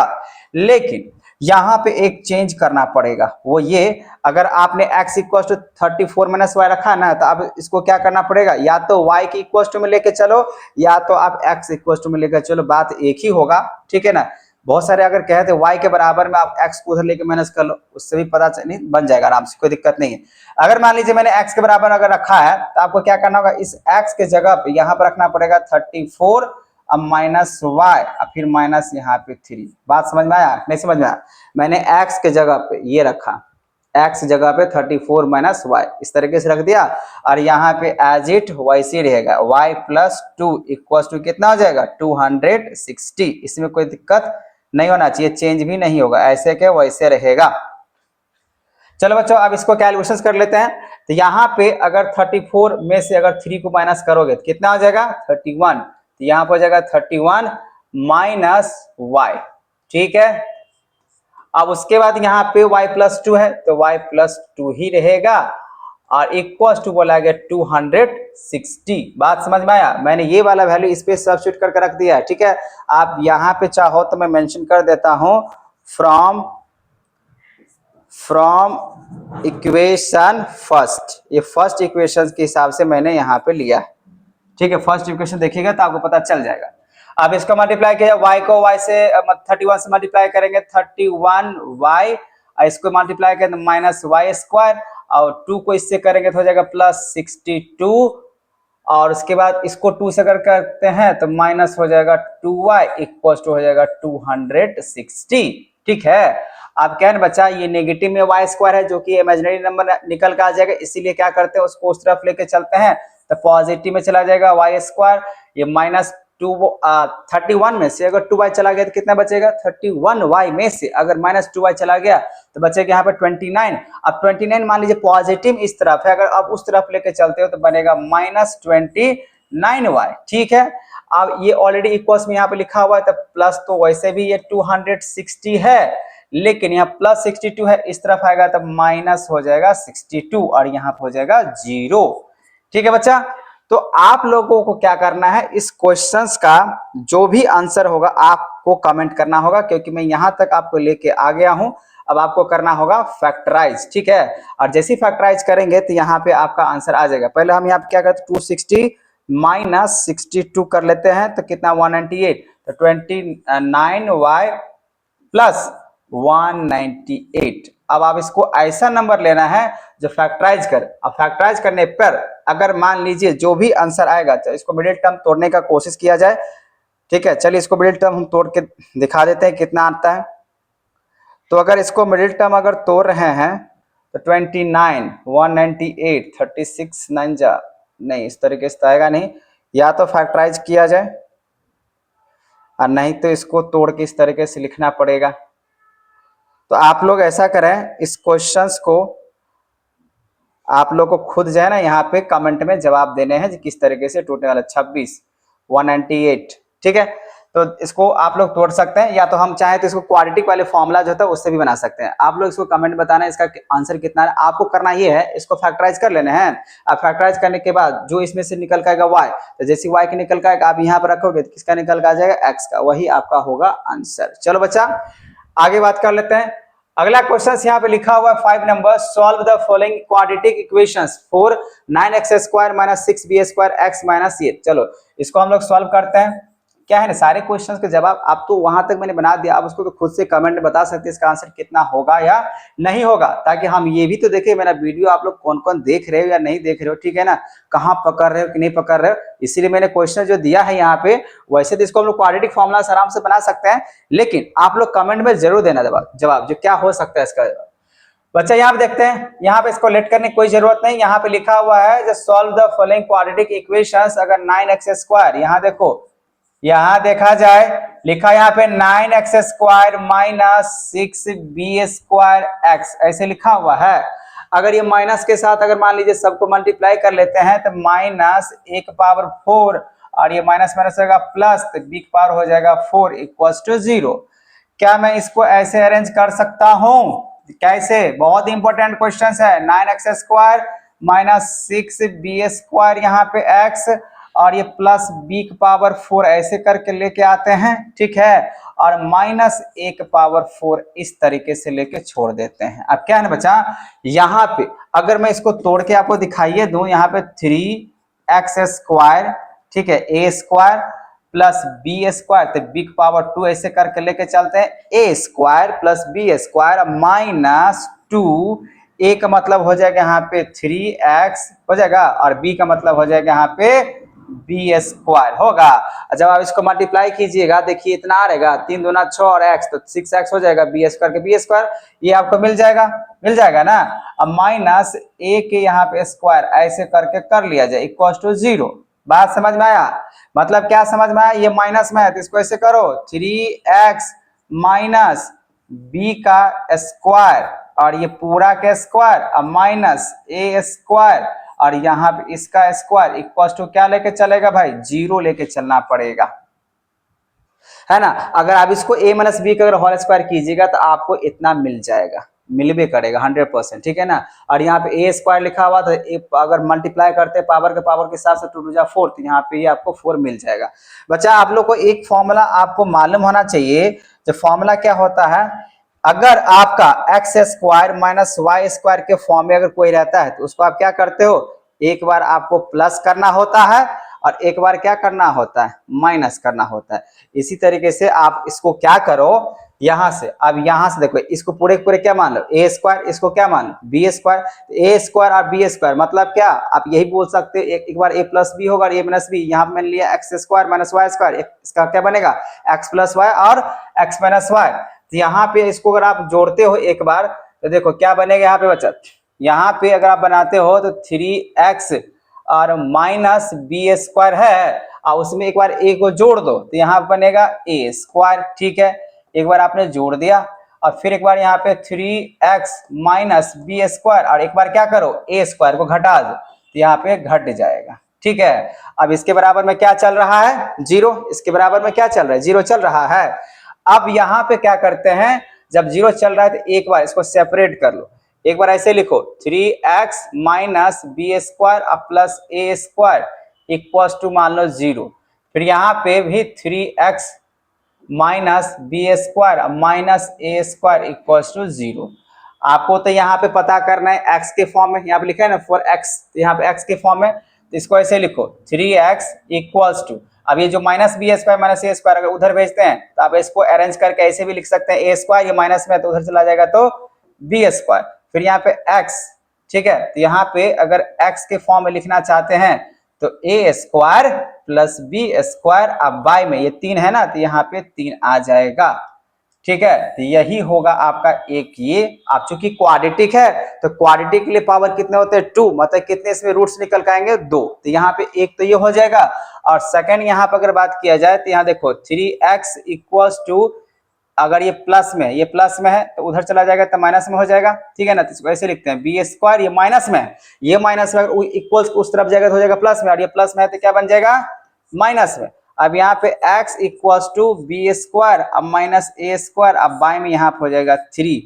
लेकिन यहाँ पे एक चेंज करना पड़ेगा, वो ये, अगर आपने x equal to 34 minus y रखा है ना, तो अब इसको क्या करना पड़ेगा, या तो y के इक्वल टू में लेके चलो या तो आप x इक्वल टू में लेकर चलो, बात एक ही होगा। ठीक है ना, बहुत सारे अगर कहते हैं y के बराबर में आप x को उधर लेके माइनस कर लो, उससे भी पता नहीं बन जाएगा आराम से, कोई दिक्कत नहीं है। अगर मान लीजिए मैंने x के बराबर अगर रखा है तो आपको क्या करना होगा, इस x के जगह पे यहाँ पर रखना पड़ेगा 34 अब माइनस वाई और फिर माइनस यहाँ पे 3। बात समझ में आया नहीं समझ में आया? मैंने x के जगह पे ये रखा, x जगह पे 34 माइनस वाई इस तरीके से रख दिया और यहाँ पे एज इट वैसे रहेगा y प्लस 2 इक्वल टू कितना हो जाएगा 260। इसमें कोई दिक्कत नहीं होना चाहिए, चेंज भी नहीं होगा, ऐसे के वैसे रहेगा। चलो बच्चों अब इसको कैलकुलेशन कर लेते हैं। तो यहाँ पे अगर 34 में से अगर 3 को माइनस करोगे तो कितना हो जाएगा 31, तो यहाँ पर हो जाएगा 31 माइनस वाई। ठीक है, अब उसके बाद यहाँ पे y प्लस 2 है तो y प्लस 2 ही रहेगा और इक्वल टू बोला गया 260। बात समझ में आया? मैंने ये वाला वैल्यू इस पे सब्स्टिट्यूट करके रख दिया है। ठीक है, आप यहाँ पे चाहो तो मैं मेंशन कर देता हूँ फ्रॉम इक्वेशन फर्स्ट, ये फर्स्ट इक्वेशन के हिसाब से मैंने यहाँ पे लिया है। ठीक है, फर्स्ट इक्वेशन देखिएगा तो आपको पता चल जाएगा। अब इसको मल्टीप्लाई किया, y को y से 31 से मल्टीप्लाई करेंगे 31y, इसको मल्टीप्लाई करेंगे माइनस वाई स्क्वायर और 2 को इससे करेंगे तो हो जाएगा प्लस 62 और उसके बाद इसको 2 से अगर करते हैं तो माइनस हो जाएगा 2y इक्वल टू हो जाएगा 260। ठीक है, आप क्या है बच्चा, ये नेगेटिव में y स्क्वायर है जो कि इमेजिनरी नंबर निकल के आ जाएगा, इसीलिए क्या करते हैं उसको उस तरफ लेके चलते हैं तो पॉजिटिव में चला जाएगा y स्क्वायर। ये माइनस 31 में से अगर 2y चला गया तो कितना बचेगा 31y में से अगर माइनस 2y चला गया तो बचेगा यहाँ पे 29। अब 29 मान लीजिए पॉजिटिव इस तरफ है, अगर आप उस तरफ लेके चलते हो तो बनेगा माइनस 29y। ठीक है, अब ये ऑलरेडी इक्वल्स में यहाँ पे लिखा हुआ है तो प्लस तो वैसे भी ये 260 है, लेकिन यहाँ प्लस 62 है, इस तरफ आएगा तो माइनस हो जाएगा 62 और यहाँ पे हो जाएगा 0। ठीक है बच्चा, तो आप लोगों को क्या करना है, इस क्वेश्चंस का जो भी आंसर होगा आपको कमेंट करना होगा, क्योंकि मैं यहां तक आपको लेके आ गया हूं। अब आपको करना होगा फैक्टराइज। ठीक है, और जैसे ही फैक्टराइज करेंगे तो यहाँ पे आपका आंसर आ जाएगा। पहले हम यहाँ पे क्या करते हैं 260 माइनस 62 कर लेते हैं तो कितना 198, तो 29y प्लस 198। अब आप इसको ऐसा नंबर लेना है जो फैक्टराइज कर, अब फैक्टराइज करने पर अगर मान लीजिए जो भी आंसर आएगा तो इसको मिडिल टर्म तोड़ने का कोशिश किया जाए। ठीक है, चलिए इसको मिडिल टर्म हम तोड़ के दिखा देते हैं कितना आता है। तो अगर इसको मिडिल टर्म अगर तोड़ रहे हैं तो 29, 198, 36 9 जा, नहीं इस तरीके से आएगा नहीं, या तो फैक्टराइज किया जाए और नहीं तो इसको तोड़ के इस तरीके से लिखना पड़ेगा। तो आप लोग ऐसा करें, इस क्वेश्चंस को आप लोग को खुद जो है ना यहाँ पे कमेंट में जवाब देने हैं किस तरीके से टूटने वाला 26, 198, ठीक है। तो इसको आप लोग तोड़ सकते हैं, या तो हम चाहें तो इसको क्वाड्रेटिक वाले फॉर्मूला जो होता है उससे भी बना सकते हैं। आप लोग इसको कमेंट बताना है इसका आंसर कितना है। आपको करना ये है, इसको फैक्टराइज कर लेना है। अब फैक्टराइज करने के बाद जो इसमें से निकल आएगा y, तो जैसे y के निकल का आप यहाँ पर रखोगे तो किसका निकल का आ जाएगा, x का, वही आपका होगा आंसर। चलो बच्चा आगे बात कर लेते हैं। अगला क्वेश्चन यहाँ पे लिखा हुआ है 5 number, solve the following quadratic equations for 9x² - 6b² x - 8। चलो इसको हम लोग सॉल्व करते हैं। क्या है ना, सारे क्वेश्चंस के जवाब आप तो वहां तक मैंने बना दिया, आप उसको तो खुद से कमेंट बता सकते हैं इसका आंसर कितना होगा या नहीं होगा, ताकि हम ये भी तो देखें मेरा वीडियो आप लोग कौन कौन देख रहे हो या नहीं देख रहे हो, ठीक है ना, कहाँ पकड़ रहे हो कि नहीं पकड़ रहे हो। इसीलिए मैंने क्वेश्चन जो दिया है यहाँ पे, वैसे तो इसको हम लोग क्वाड्रेटिक फॉर्मूला आराम से बना सकते हैं, लेकिन आप लोग कमेंट में जरूर देना जवाब जो क्या हो सकता है इसका जवाब। बच्चा यहाँ पे देखते हैं, यहाँ पे इसको लेट करने की कोई जरूरत नहीं, यहाँ पे लिखा हुआ है solve the following quadratic equations. अगर 9x², यहाँ देखो, यहां देखा जाए लिखा यहाँ पे 9x² - 6b² x, ऐसे लिखा हुआ है। अगर ये माइनस के साथ अगर मान लीजिए सबको मल्टीप्लाई कर लेते हैं तो -1/4, और ये माइनस माइनस होगा प्लस, तो b की पावर हो जाएगा 4 = 0। क्या मैं इसको ऐसे अरेंज कर सकता हूं? कैसे? बहुत इंपॉर्टेंट क्वेश्चन है। 9x² - 6b² यहाँ पे x, और ये प्लस b की पावर 4 ऐसे करके लेके आते हैं, ठीक है, और -1/4 इस तरीके से लेके छोड़ देते हैं। अब क्या है ना बच्चा, यहाँ पे अगर मैं इसको तोड़ के आपको दिखाइए दूं, यहाँ पे 3x², ठीक है, a² प्लस b², तो b की पावर 2 ऐसे करके लेके चलते हैं, a² प्लस b² -2, a का मतलब हो जाएगा यहाँ पे 3x हो जाएगा, और b का मतलब हो जाएगा यहाँ पे b² होगा। जब आप इसको मल्टीप्लाई कीजिएगा, देखिए इतना आ रहेगा, 3 दूना 6 और x, तो 6x हो जाएगा, b² के b², ये आपको मिल जाएगा ना। अब -a के यहाँ पे स्क्वायर ऐसे करके कर लिया जाए = 0। बात समझ में आया? मतलब क्या समझ में आया? ये माइनस में है तो इसको ऐसे करो, 3x माइनस b का स्क्वायर, और ये पूरा के स्क्वायर, अब -a² और यहाँ पे इसका स्क्वायर = क्या लेके चलेगा भाई, 0 लेके चलना पड़ेगा, है ना। अगर आप इसको a - b का अगर होल स्क्वायर कीजिएगा तो आपको इतना मिल जाएगा, मिलबे करेगा 100%, ठीक है ना। और यहाँ पे a² लिखा हुआ था, अगर मल्टीप्लाई करते हैं पावर के साथ से 2 × 4, तो यहाँ पे ये आपको 4 मिल जाएगा। बच्चा आप लोग को एक फॉर्मूला आपको मालूम होना चाहिए, जो फॉर्मूला क्या होता है, अगर आपका x² - y² के फॉर्म में अगर कोई रहता है तो उसको आप क्या करते हो, एक बार आपको प्लस करना होता है और एक बार क्या करना होता है, माइनस करना होता है। इसी तरीके से आप इसको क्या करो, यहां से, अब यहां से देखो, इसको पूरे पूरे क्या मान लो, a², इसको क्या मान लो, b², a² और b² मतलब क्या, आप यही बोल सकते हो, एक बार a + b होगा और a - b, यहाँ मैंने लिया x² - y², इसका क्या बनेगा, x + y और x - y। यहाँ पे इसको अगर आप जोड़ते हो एक बार, तो देखो क्या बनेगा यहाँ पे बच्चा, यहाँ पे अगर आप बनाते हो तो 3x और -b² है, और उसमें एक बार a को जोड़ दो तो यहाँ बनेगा a², ठीक है। एक बार आपने जोड़ दिया और फिर एक बार यहाँ पे 3x - b² और एक बार क्या करो, a² को घटा दो तो यहाँ पे घट जाएगा, ठीक है। अब इसके बराबर में क्या चल रहा है, 0, इसके बराबर में क्या चल रहा है, 0 चल रहा है। अब यहाँ पे क्या करते हैं, जब 0 चल रहा है तो एक बार इसको सेपरेट कर लो, एक बार ऐसे लिखो, 3x - b² प्लस a² = मान लो 0। फिर यहाँ पे भी 3x - b² a² = 0। आपको तो यहाँ पे पता करना है x के फॉर्म में, यहाँ पे लिखा है ना 4x, यहाँ पे x के फॉर्म में, तो इसको ऐसे लिखो, 3x = अब ये जो -b² - a² अगर उधर भेजते हैं तो आप इसको अरेंज करके ऐसे भी लिख सकते हैं, a², ये माइनस में तो उधर चला जाएगा तो b², फिर यहाँ पे x, ठीक है। तो यहाँ पे अगर x के फॉर्म में लिखना चाहते हैं तो a² प्लस b², अब बाय में ये 3 है ना, तो यहाँ पे 3 आ जाएगा, ठीक है, तो यही होगा आपका एक ये। आप चूंकि क्वाड्रेटिक है तो क्वाड्रेटिक के लिए पावर कितने होते हैं 2, मतलब कितने इसमें रूट्स निकल के आएंगे 2, तो यहाँ पे एक तो ये हो जाएगा। और सेकंड यहाँ पर अगर बात किया जाए तो यहाँ देखो 3x इक्वल्स टू, अगर ये प्लस में है तो उधर चला जाएगा तो माइनस में हो जाएगा, ठीक है ना। तो इसको ऐसे लिखते हैं बी स्क्वायर, ये माइनस में है, ये माइनस में इक्वल्स उस तरफ जाएगा तो हो जाएगा प्लस में, और ये प्लस में है तो क्या बन जाएगा माइनस में। अब यहाँ पे x equals to b square, अब माइनस ए स्क्वायर, अब बाय में यहाँ पे हो जाएगा 3,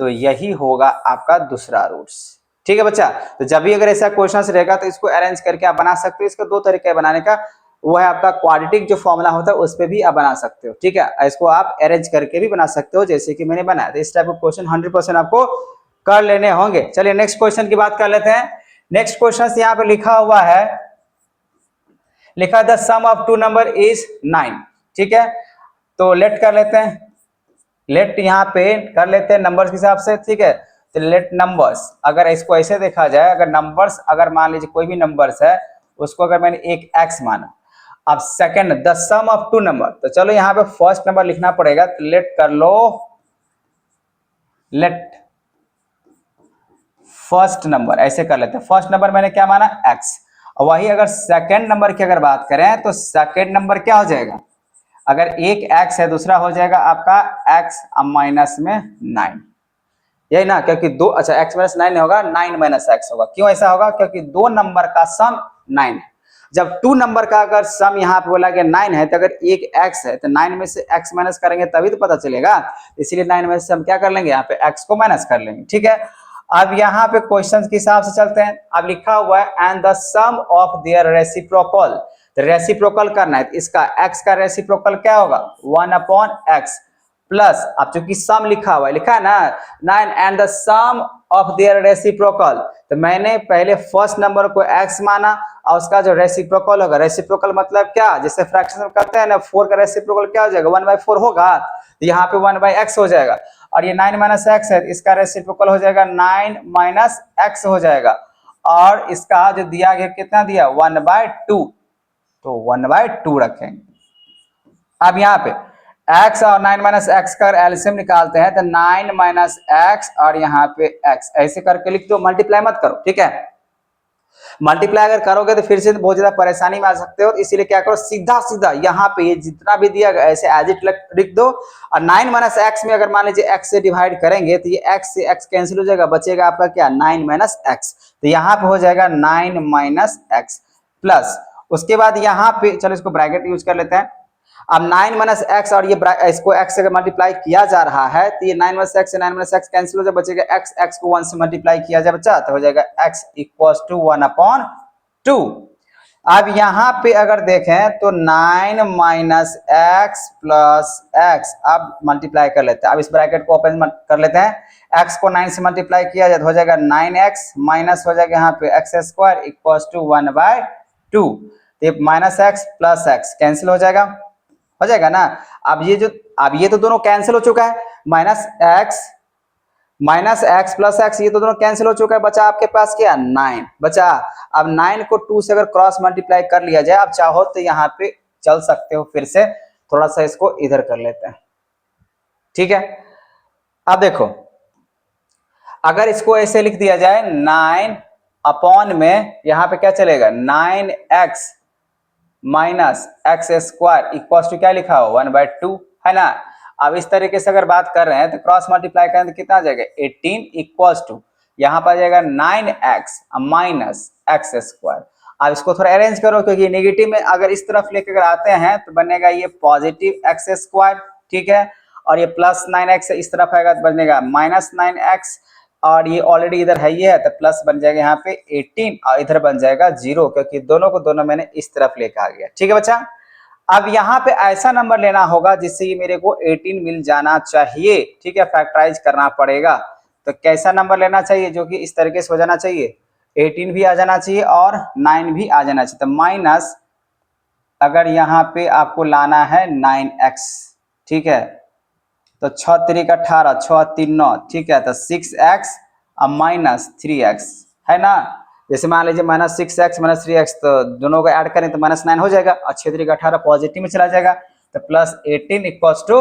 तो यही होगा आपका दूसरा रूट्स। ठीक है बच्चा, तो जब भी अगर ऐसा क्वेश्चन रहेगा तो इसको अरेंज करके आप बना सकते हो। इसका दो तरीके बनाने का, वो है आपका क्वाड्रेटिक जो फॉर्मूला होता है उस पे भी आप बना सकते हो, ठीक है। इसको आप अरेंज करके भी बना सकते हो जैसे कि मैंने बनाया। तो इस टाइप ऑफ क्वेश्चन 100% आपको कर लेने होंगे। चलिए नेक्स्ट क्वेश्चन की बात कर लेते हैं। नेक्स्ट क्वेश्चन यहाँ पे लिखा हुआ है, लिखा the sum of two number is 9, ठीक है। तो लेट कर लेते हैं, लेट यहाँ पे कर लेते हैं नंबर्स के हिसाब से, ठीक है। तो लेट नंबर्स, अगर इसको ऐसे देखा जाए, अगर नंबर्स, अगर मान लीजिए कोई भी नंबर्स है उसको अगर मैंने एक x माना, अब second the sum of two number, तो चलो यहाँ पे फर्स्ट नंबर लिखना पड़ेगा। तो लेट कर लो, लेट फर्स्ट नंबर, ऐसे कर लेते हैं। फर्स्ट नंबर मैंने क्या माना x, और वही अगर सेकंड नंबर की अगर बात करें तो सेकंड नंबर क्या हो जाएगा, अगर एक x है दूसरा हो जाएगा आपका x माइनस में 9, यही ना, क्योंकि दो, अच्छा x माइनस 9 नहीं होगा, 9 माइनस x होगा। क्यों ऐसा होगा, क्योंकि दो नंबर का सम 9 है। जब टू नंबर का अगर सम यहाँ पे बोला गया 9 है, तो अगर एक x है तो 9 में से x माइनस करेंगे तभी तो पता चलेगा, इसलिए 9 में से हम क्या कर लेंगे, यहाँ पे x को माइनस कर लेंगे, ठीक है। अब यहाँ पे क्वेश्चन के हिसाब से चलते हैं। अब लिखा हुआ है and the sum of their reciprocal, तो रेसिप्रोकल करना है, इसका x का रेसिप्रोकल क्या होगा 1/x प्लस, अब चूंकि सम लिखा हुआ है, लिखा है ना 9 and the sum of their reciprocal, तो मैंने पहले फर्स्ट नंबर को x माना और उसका जो रेसिप्रोकल होगा, रेसिप्रोकल मतलब क्या, जैसे फ्रैक्शन में करते हैं ना, 4 का रेसिप्रोकल क्या हो जाएगा 1/4 होगा, तो यहाँ पे 1/x हो जाएगा। और ये 9 माइनस एक्स है, इसका रेसिप्रोकल हो जाएगा 9 माइनस एक्स हो जाएगा, और इसका जो दिया गया कितना दिया 1/2, तो 1/2 रखेंगे। अब यहाँ पे x और 9 माइनस एक्स का एलसीएम निकालते हैं तो 9 माइनस एक्स और यहाँ पे x, ऐसे करके लिख दो, मल्टीप्लाई मत करो, ठीक है। मल्टीप्लाई अगर करोगे तो फिर से बहुत ज्यादा परेशानी में आ सकते हो, इसीलिए क्या करो सीधा सीधा यहाँ पे ये जितना भी दिया गया ऐसे एज इट लिख दो। और 9 माइनस एक्स में अगर मान लीजिए x से डिवाइड करेंगे तो ये x से x कैंसिल हो जाएगा, बचेगा आपका क्या 9 माइनस एक्स, तो यहाँ पे हो जाएगा 9 माइनस एक्स प्लस, उसके बाद यहाँ पे चलो इसको ब्रैकेट यूज कर लेते हैं। अब 9 माइनस एक्स और ये इसको x से मल्टीप्लाई किया जा रहा है तो ये 9 माइनस एक्स से 9 माइनस एक्स कैंसिल हो जाए, बचेगा x, x को 1 से मल्टीप्लाई किया जाए बच्चा तो हो जाएगा x इक्वल्स टू 1/2। अब यहाँ पे अगर देखें तो 9 माइनस एक्स प्लस एक्स, अब मल्टीप्लाई कर लेते हैं। अब इस ब्रैकेट को ओपन कर लेते हैं, x को 9 से मल्टीप्लाई किया जाए तो हो जाएगा 9x माइनस हो जाएगा यहाँ पे x स्क्वायर इक्वल्स टू 1/2, तो minus x plus x cancel हो जाएगा ना। अब ये तो दोनों कैंसिल हो चुका है, माइनस एक्स प्लस एक्स, ये तो दोनों कैंसिल हो चुका है, बचा आपके पास क्या 9 बचा। अब 9 को 2 से अगर क्रॉस मल्टीप्लाई कर लिया जाए, आप चाहो तो यहाँ पे चल सकते हो, फिर से थोड़ा सा इसको इधर कर लेते हैं, ठीक है। अब देखो अगर इसको ऐसे लिख दिया जाए 9 अपॉन में यहाँ पे क्या चलेगा 9x minus x square equal to क्या लिखा हो 1/2, है ना। अब इस तरीके से अगर बात कर रहे हैं तो क्रॉस मल्टीप्लाई करें तो कितना आ जाएगा 18 इक्वल्स टू यहाँ पर आ जाएगा 9x माइनस एक्स स्क्वायर। अब इसको थोड़ा अरेंज करो क्योंकि नेगेटिव में अगर इस तरफ लेकर अगर आते हैं तो बनेगा ये पॉजिटिव एक्स स्क्वायर, ठीक है, और ये प्लस 9x इस तरफ आएगा तो बनेगा माइनस 9x, और ये ऑलरेडी इधर है ये है तो प्लस बन जाएगा यहाँ पे 18 और इधर बन जाएगा 0, क्योंकि दोनों को दोनों मैंने इस तरफ लेकर आ गया, ठीक है बच्चा। अब यहाँ पे ऐसा नंबर लेना होगा जिससे ये मेरे को 18 मिल जाना चाहिए, ठीक है, फैक्टराइज करना पड़ेगा। तो कैसा नंबर लेना चाहिए जो कि इस तरीके से हो जाना चाहिए, 18 भी आ जाना चाहिए और 9 भी आ जाना चाहिए। तो माइनस अगर यहाँ पे आपको लाना है 9x, ठीक है, तो 6 3 18 6 3 9, ठीक है, तो 6x और माइनस 3x, है ना। जैसे मान लीजिए माइनस 6x माइनस 3x, तो दोनों को ऐड करें तो माइनस 9 हो जाएगा और 6 3 18 पॉजिटिव में चला जाएगा, तो प्लस 18 इक्वल्स टू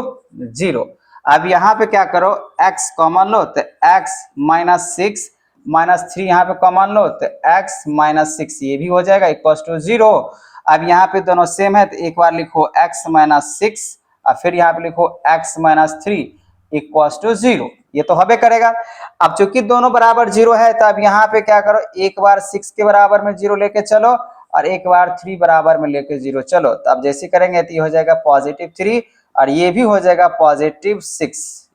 0। अब यहाँ पे क्या करो, x कॉमन लो तो x माइनस 6 माइनस 3 यहाँ पे कॉमन लो तो x माइनस 6 ये भी हो जाएगा इक्वल टू 0। अब यहाँ पे दोनों सेम है तो एक बार लिखो x माइनस 6 और फिर यहाँ पे लिखो x माइनस 3 इक्वल टू 0। ये तो हबे करेगा। अब चूंकि दोनों बराबर 0 है तो अब यहाँ पे क्या करो, एक बार 6 के बराबर में 0 लेके चलो और एक बार 3 बराबर में लेके 0 चलो। तो अब जैसे करेंगे तो ये हो जाएगा पॉजिटिव 3 और ये भी हो जाएगा पॉजिटिव 6,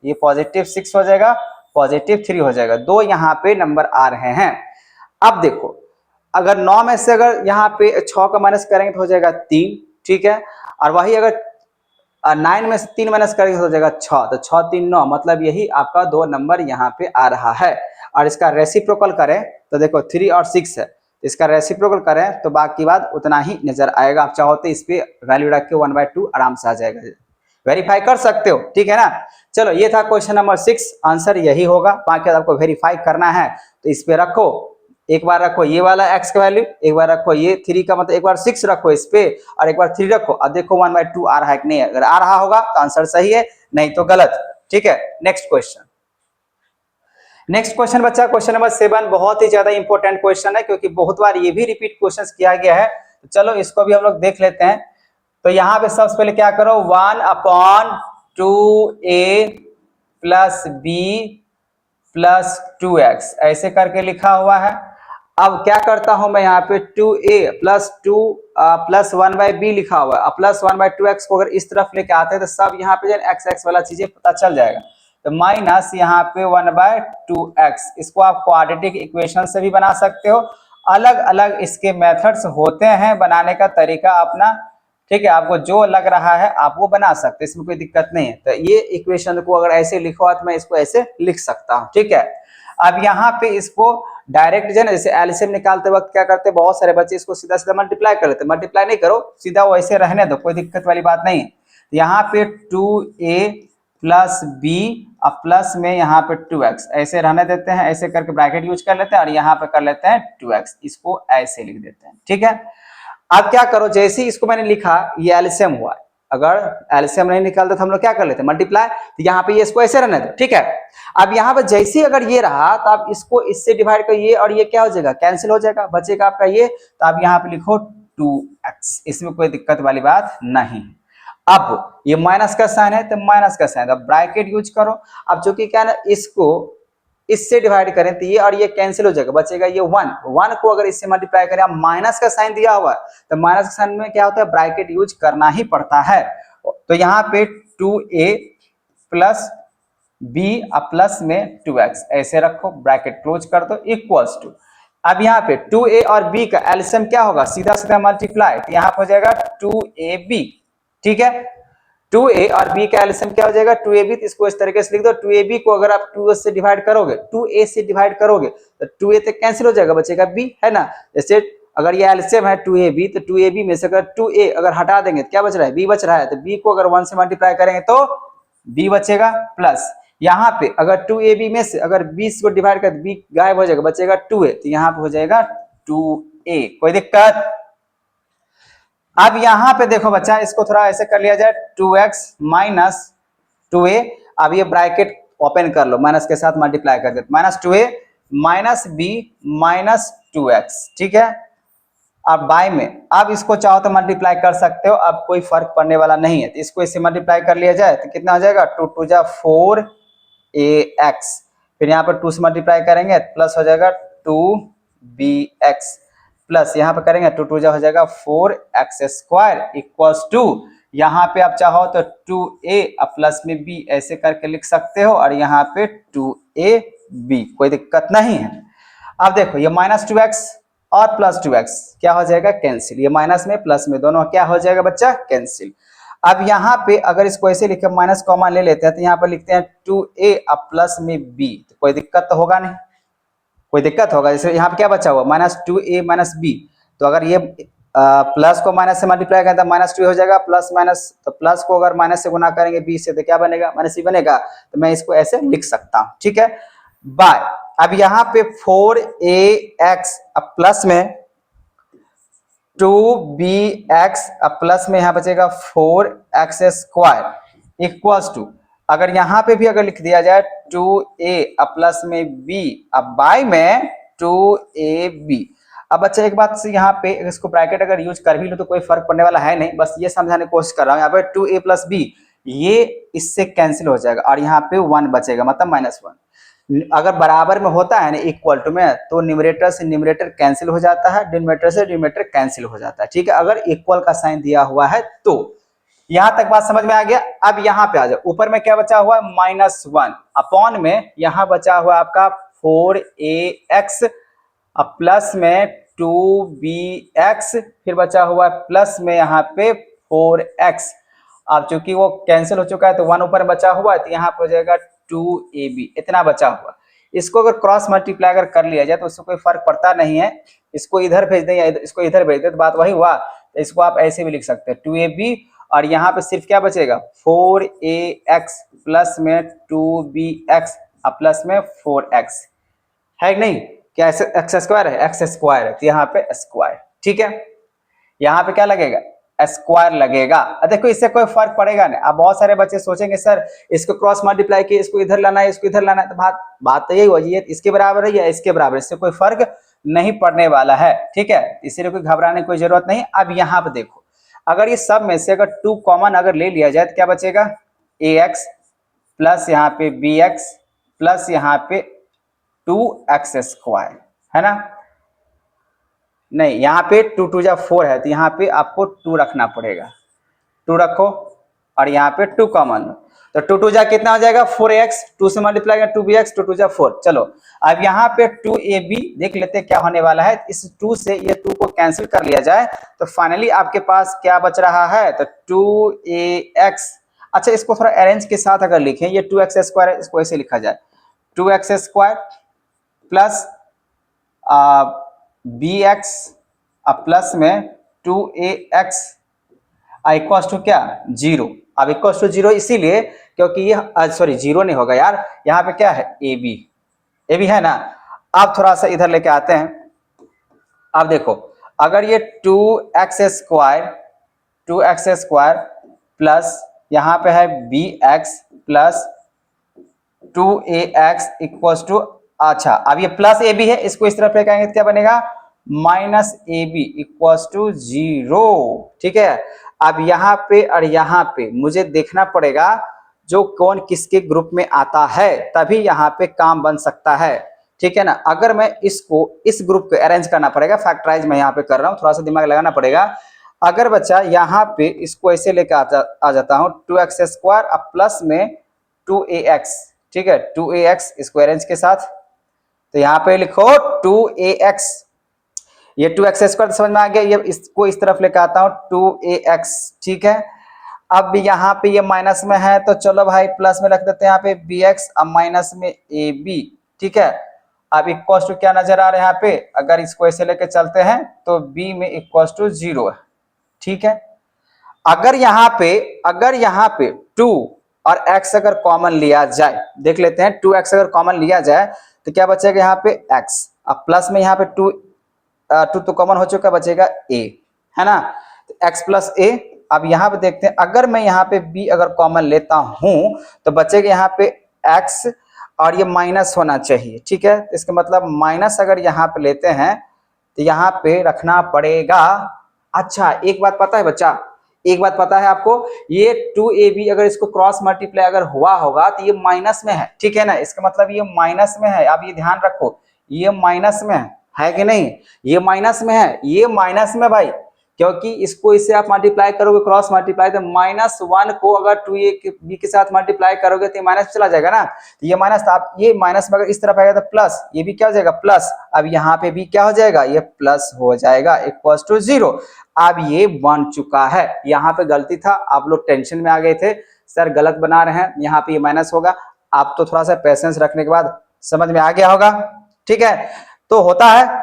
ये पॉजिटिव 6 हो जाएगा, पॉजिटिव 3 हो जाएगा। दो यहाँ पे नंबर आ रहे हैं। अब देखो अगर 9 में से अगर यहाँ पे 6 का माइनस करेंगे तो हो जाएगा 3, ठीक है। और वही अगर 9 में से 3 माइनस करेंगे तो हो जाएगा 6, तो 6 3 9, मतलब यही आपका 2 नंबर यहाँ पे आ रहा है। और इसका रेसिप्रोकल करें तो देखो 3 और 6 है, इसका रेसिप्रोकल करें तो बाकी बात उतना ही नजर आएगा। आप चाहो तो इस पे वैल्यू रख के 1/2 आराम से आ जाएगा, वेरीफाई कर सकते हो, ठीक है ना। चलो ये था क्वेश्चन नंबर 6, आंसर यही होगा। बाकी आपको वेरीफाई करना है तो इस पे रखो, एक बार रखो ये वाला x का वैल्यू, एक बार रखो ये 3 का मतलब एक बार 6 रखो इस पे और एक बार 3 रखो और देखो 1/2 आ रहा है कि नहीं। अगर आ रहा होगा तो आंसर सही है, नहीं तो गलत, ठीक है। नेक्स्ट क्वेश्चन, नेक्स्ट क्वेश्चन बच्चा क्वेश्चन नंबर 7 बहुत ही ज्यादा इंपॉर्टेंट क्वेश्चन है क्योंकि बहुत बार ये भी रिपीट क्वेश्चन किया गया है। तो चलो इसको भी हम लोग देख लेते हैं। तो यहाँ पे सबसे पहले क्या करो, 1/2a plus b plus 2x ऐसे करके लिखा हुआ है। अब क्या करता हूं मैं, यहाँ पे 2a प्लस 2 प्लस 1/b लिखा हुआ है। अब प्लस 1/2x को अगर इस तरफ लेके आते हैं तो सब यहाँ पे एक्स एक्स वाला चीजें पता चल जाएगा। तो माइनस यहाँ पे 1/2x, इसको आप क्वाड्रेटिक इक्वेशन से भी बना सकते हो। अलग अलग इसके मेथड्स होते हैं, बनाने का तरीका अपना, ठीक है। आपको जो लग रहा है आप वो बना सकते हैं, इसमें कोई दिक्कत नहीं है। तो ये इक्वेशन को अगर ऐसे लिखो तो मैं इसको ऐसे लिख सकता हूँ, ठीक है। अब यहाँ पे इसको डायरेक्ट जो है जैसे एलसीएम निकालते वक्त क्या करते हैं, बहुत सारे बच्चे इसको सीधा सीधा मल्टीप्लाई कर लेते हैं। मल्टीप्लाई नहीं करो, सीधा वैसे रहने दो, कोई दिक्कत वाली बात नहीं है। यहाँ पे 2a प्लस b और प्लस में यहाँ पे 2x ऐसे रहने देते हैं, ऐसे करके ब्रैकेट यूज कर लेते हैं और यहाँ पे कर लेते हैं 2x, इसको ऐसे लिख देते हैं, ठीक है। अब क्या करो, जैसे ही इसको मैंने लिखा ये एलसीएम हुआ, अगर एलसीएम नहीं निकालते तो हम लोग क्या कर लेते मल्टीप्लाई, तो यहाँ पे ये इसको ऐसे रहने दो, ठीक है। अब यहाँ पे जैसे ही अगर ये रहा तो आप इसको इससे डिवाइड कर, ये और ये क्या हो जाएगा, कैंसिल हो जाएगा, बचेगा आपका ये। तो आप यहाँ पे लिखो 2x, इसमें कोई दिक्कत वाली बात नहीं। अब ये माइनस का साइन है तो माइनस का साइन, अब ब्रैकेट यूज करो। अब जो कि क्या है ना, इसको इससे डिवाइड करें तो ये और ये कैंसिल हो जाएगा, बचेगा ये 1 को अगर इससे मल्टीप्लाई करें, अब माइनस का साइन दिया हुआ है तो माइनस का साइन में क्या होता है, ब्रैकेट यूज करना ही पड़ता है। तो यहाँ पे 2a प्लस b प्लस में 2x ऐसे रखो, ब्रैकेट क्लोज कर दो, इक्वल्स टू। अब यहाँ पे 2a और b का एलसीएम क्या होगा, सीधा सीधा मल्टीप्लाई, तो यहाँ हो जाएगा 2ab, ठीक है। 2a और b का एलसीएम क्या हो जाएगा 2ab, तो इसको इस तरीके से लिख दो। 2ab को अगर आप 2 से डिवाइड करोगे, 2a से डिवाइड करोगे तो 2a तो कैंसिल हो जाएगा, बचेगा b, है ना। जैसे अगर ये एलसीएम है 2ab तो 2ab में से अगर 2a अगर हटा देंगे तो क्या बच रहा है, b बच रहा है। तो b को अगर 1 से मल्टीप्लाई करेंगे तो b बचेगा, प्लस यहाँ पे अगर 2ab में से अगर 20 को डिवाइड कर b गायब हो जाएगा, बचेगा 2a, तो यहाँ पे हो जाएगा 2a, कोई दिक्कत। अब यहाँ पे देखो बच्चा, इसको थोड़ा ऐसे कर लिया जाए, 2x माइनस 2a, अब ये ब्रैकेट ओपन कर लो, माइनस के साथ मल्टीप्लाई कर दो, minus 2a minus b minus 2x, ठीक है। अब बाय में, अब इसको चाहो तो मल्टीप्लाई कर सकते हो, अब कोई फर्क पड़ने वाला नहीं है। तो इसको इससे मल्टीप्लाई कर लिया जाए तो कितना हो जाएगा, 2 2 जा 4ax, फिर यहाँ पर 2 से मल्टीप्लाई करेंगे प्लस हो जाएगा 2bx, प्लस यहाँ पे करेंगे 2 2 जा हो जाएगा 4x स्क्वायर इक्वल्स टू, यहाँ पे आप चाहो तो 2a प्लस में b ऐसे करके लिख सकते हो और यहाँ पे 2ab, कोई दिक्कत नहीं है। अब देखो ये माइनस 2x और प्लस 2x क्या हो जाएगा, कैंसिल, ये माइनस में प्लस में दोनों क्या हो जाएगा बच्चा, कैंसिल। अब यहाँ पे अगर इसको ऐसे लिखे, माइनस कॉमन ले लेते हैं तो यहाँ पर लिखते हैं 2a प्लस में b, तो कोई दिक्कत तो होगा नहीं, कोई दिक्कत होगा। जैसे यहाँ पे क्या बचा हुआ, माइनस 2a माइनस b, तो अगर ये प्लस को माइनस से मल्टीप्लाई करें तो माइनस 2 हो जाएगा, प्लस माइनस, तो प्लस को अगर माइनस से गुना करेंगे b से तो क्या बनेगा, माइनस b बनेगा। तो मैं इसको ऐसे लिख सकता हूँ, ठीक है। बाय, अब यहाँ पे 4ax प्लस में 2bx प्लस में यहाँ बचेगा 4x स्क्वायर इक्वल्स टू, अगर यहाँ पे भी अगर लिख दिया जाए 2a अब प्लस में b अब बाय में 2ab। अब बच्चा एक बात से यहाँ पे इसको ब्रैकेट अगर यूज कर भी लो तो कोई फर्क पड़ने वाला है नहीं, बस ये समझाने की कोशिश कर रहा हूँ। यहाँ पे 2a प्लस b ये इससे कैंसिल हो जाएगा और यहाँ पे 1 बचेगा मतलब -1। अगर बराबर में होता है ना इक्वल टू में तो न्यूमरेटर से न्यूमरेटर कैंसिल हो जाता है, डिनोमिनेटर से डिनोमिनेटर कैंसिल हो जाता है, ठीक है, अगर इक्वल का साइन दिया हुआ है तो। यहां तक बात समझ में आ गया। अब यहाँ पे आ जाओ, ऊपर में क्या बचा हुआ है -1 अपॉन में यहाँ बचा हुआ आपका 4ax अब प्लस में 2bx फिर बचा हुआ प्लस में यहाँ पे 4x। अब चूंकि वो कैंसिल हो चुका है तो 1 ऊपर बचा हुआ है तो यहाँ पे हो जाएगा 2ab इतना बचा हुआ। इसको अगर क्रॉस मल्टीप्लाई अगर कर लिया जाए तो उससे कोई फर्क पड़ता नहीं है, इसको इधर भेज दें या इसको इधर भेज दें तो बात वही हुआ। तो इसको आप ऐसे भी लिख सकते हैं 2ab और यहाँ पे सिर्फ क्या बचेगा 4ax प्लस में 2bx अब प्लस में 4x है कि नहीं, क्या एक्स स्क्वायर है, एक्स स्क्वायर है तो यहाँ पे स्क्वायर, ठीक है। यहाँ पे क्या लगेगा स्क्वायर लगेगा। देखो इससे कोई फर्क पड़ेगा नहीं। अब बहुत सारे बच्चे सोचेंगे सर इसको क्रॉस मल्टीप्लाई किए इसको इधर लाना है इसको इधर लाना है, तो बात तो यही हुई है इसके बराबर है या इसके बराबर, इससे कोई फर्क नहीं पड़ने वाला है, ठीक है, इसीलिए कोई घबराने की कोई जरूरत नहीं। अब यहाँ पे देखो अगर ये सब में से अगर 2 कॉमन अगर ले लिया जाए तो क्या बचेगा ax प्लस यहाँ पे bx प्लस यहाँ पे 2x स्क्वायर है ना, नहीं यहाँ पे 2 2 जा 4 है तो यहाँ पे आपको 2 रखना पड़ेगा, 2 रखो और यहाँ पे 2 कॉमन तो 2 2 जा कितना हो जाएगा 4x 2 से मल्टीप्लाई कर 2bx 2 2 जा 4। चलो अब यहाँ पे 2ab देख लेते हैं क्या होने वाला है। इस 2 से ये 2 को कैंसिल कर लिया जाए तो फाइनली आपके पास क्या बच रहा है तो 2ax। अच्छा इसको थोड़ा अरेंज के साथ अगर लिखें ये 2x स्क्वायर है इसको ऐसे लिखा जाए 2x स्क्वायर प्लस bx अब प्लस में 2ax इक्वल्स टू क्या 0। अब इक्वल्स टू 0 इसीलिए क्योंकि ये सॉरी 0 नहीं होगा यार, यहाँ पे क्या है ab है ना। अब थोड़ा सा इधर लेके आते हैं। अब देखो अगर ये 2x स्क्वायर प्लस यहाँ पे है bx plus 2ax equals to, अच्छा अब ये प्लस ab है इसको इस तरफ लेके आएंगे तो क्या बनेगा -ab इक्वल्स टू 0, ठीक है। अब यहाँ पे और यहाँ पे मुझे देखना पड़ेगा जो कौन किसके ग्रुप में आता है तभी यहाँ पे काम बन सकता है, ठीक है ना। अगर मैं इसको इस ग्रुप को अरेंज करना पड़ेगा, फैक्टराइज मैं यहाँ पे कर रहा हूँ, थोड़ा सा दिमाग लगाना पड़ेगा। अगर बच्चा यहाँ पे इसको ऐसे लेकर आ जाता हूँ 2x स्क्वायर अब प्लस में 2ax, ठीक है 2ax इसको अरेंज के साथ तो यहाँ पे लिखो 2ax, ये 2x स्क्वायर समझ में आ गया, ये इसको इस तरफ लेकर आता हूँ 2ax, ठीक है। अब यहाँ पे ये माइनस में है तो चलो भाई प्लस में रख देते हैं यहाँ पे bx अब माइनस में ab, ठीक है। अब इक्वल्स टू क्या नजर आ रहा है यहाँ पे, अगर इसको ऐसे लेके चलते हैं तो b में इक्वल्स टू 0 है, ठीक है। अगर यहाँ पे 2 और x अगर कॉमन लिया जाए, देख लेते हैं 2x अगर कॉमन लिया जाए तो क्या बचेगा यहाँ पे x अब प्लस में यहाँ पे 2 तो कॉमन हो चुका बचेगा a है ना, तो x प्लस a। अब यहाँ पे देखते हैं अगर मैं यहाँ पे b अगर कॉमन लेता हूं तो बचेगा यहाँ पे x और ये माइनस होना चाहिए, ठीक है। इसका मतलब माइनस अगर यहाँ पे लेते हैं तो यहाँ पे रखना पड़ेगा। अच्छा एक बात पता है बच्चा, एक बात पता है आपको, ये 2ab अगर इसको क्रॉस मल्टीप्लाई अगर हुआ होगा तो ये माइनस में है, ठीक है ना, इसका मतलब ये माइनस में है। आप ये ध्यान रखो ये माइनस में है कि नहीं, ये माइनस में है, ये माइनस में भाई, क्योंकि इसको इससे आप मल्टीप्लाई करोगे क्रॉस मल्टीप्लाई तो -1 को अगर 2ab के साथ मल्टीप्लाई करोगे तो माइनस चला जाएगा ना, तो ये माइनस, आप ये माइनस में अगर इस तरफ आएगा तो प्लस, ये भी क्या हो जाएगा प्लस। अब यहाँ पे भी क्या हो जाएगा ये प्लस हो जाएगा इक्वल्स टू 0। अब ये बन चुका है, यहाँ पे गलती था, आप लोग टेंशन में आ गए थे सर गलत बना रहे हैं, यहाँ पे ये माइनस होगा। आप तो थोड़ा सा पेशेंस रखने के बाद समझ में आ गया होगा, ठीक है, तो होता है।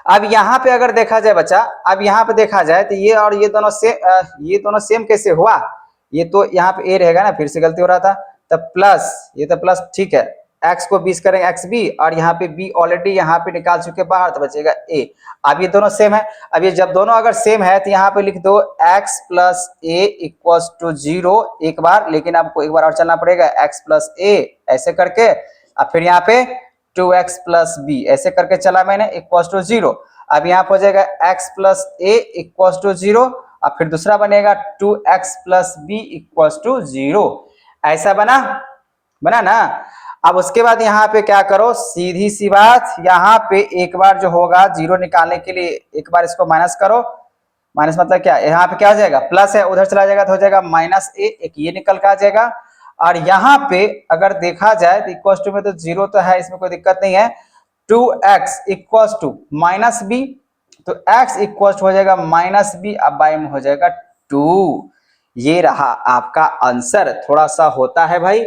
अब यहाँ पे अगर देखा जाए बच्चा, अब यहाँ पे देखा जाए तो ये और ये दोनों सेम कैसे हुआ, ये तो यहाँ पे ए रहेगा ना, फिर से गलती हो रहा था, तब प्लस, ये तो प्लस ठीक है, x को 20 करेंगे एक्स बी, और यहाँ पे b ऑलरेडी यहाँ पे निकाल चुके बाहर, तो बचेगा a। अब ये दोनों सेम है, अब ये जब दोनों अगर सेम है तो यहाँ पे लिख दो x plus a equals to 0 एक बार, लेकिन आपको एक बार और चलना पड़ेगा x प्लस ए ऐसे करके, अब फिर यहाँ पे 2x प्लस बी ऐसे करके चला मैंने इक्वल्स टू 0। अब यहाँ पे हो जाएगा x plus a equals to 0, अब फिर दूसरा बनेगा 2x plus B equals to 0। ऐसा बना ना। अब उसके बाद यहाँ पे क्या करो, सीधी सी बात, यहाँ पे एक बार जो होगा 0 निकालने के लिए एक बार इसको माइनस करो। माइनस मतलब क्या, यहाँ पे क्या हो जाएगा, प्लस है उधर चला जाएगा तो हो जाएगा माइनस ए, एक ये निकल के आ जाएगा। और यहाँ पे अगर देखा जाए तो इक्वल्स टू में तो 0 तो है, इसमें कोई दिक्कत नहीं है। 2x equals to minus b, तो x इक्वल्स हो जाएगा माइनस बी, अब बाई में हो जाएगा 2। ये रहा आपका आंसर। थोड़ा सा होता है भाई,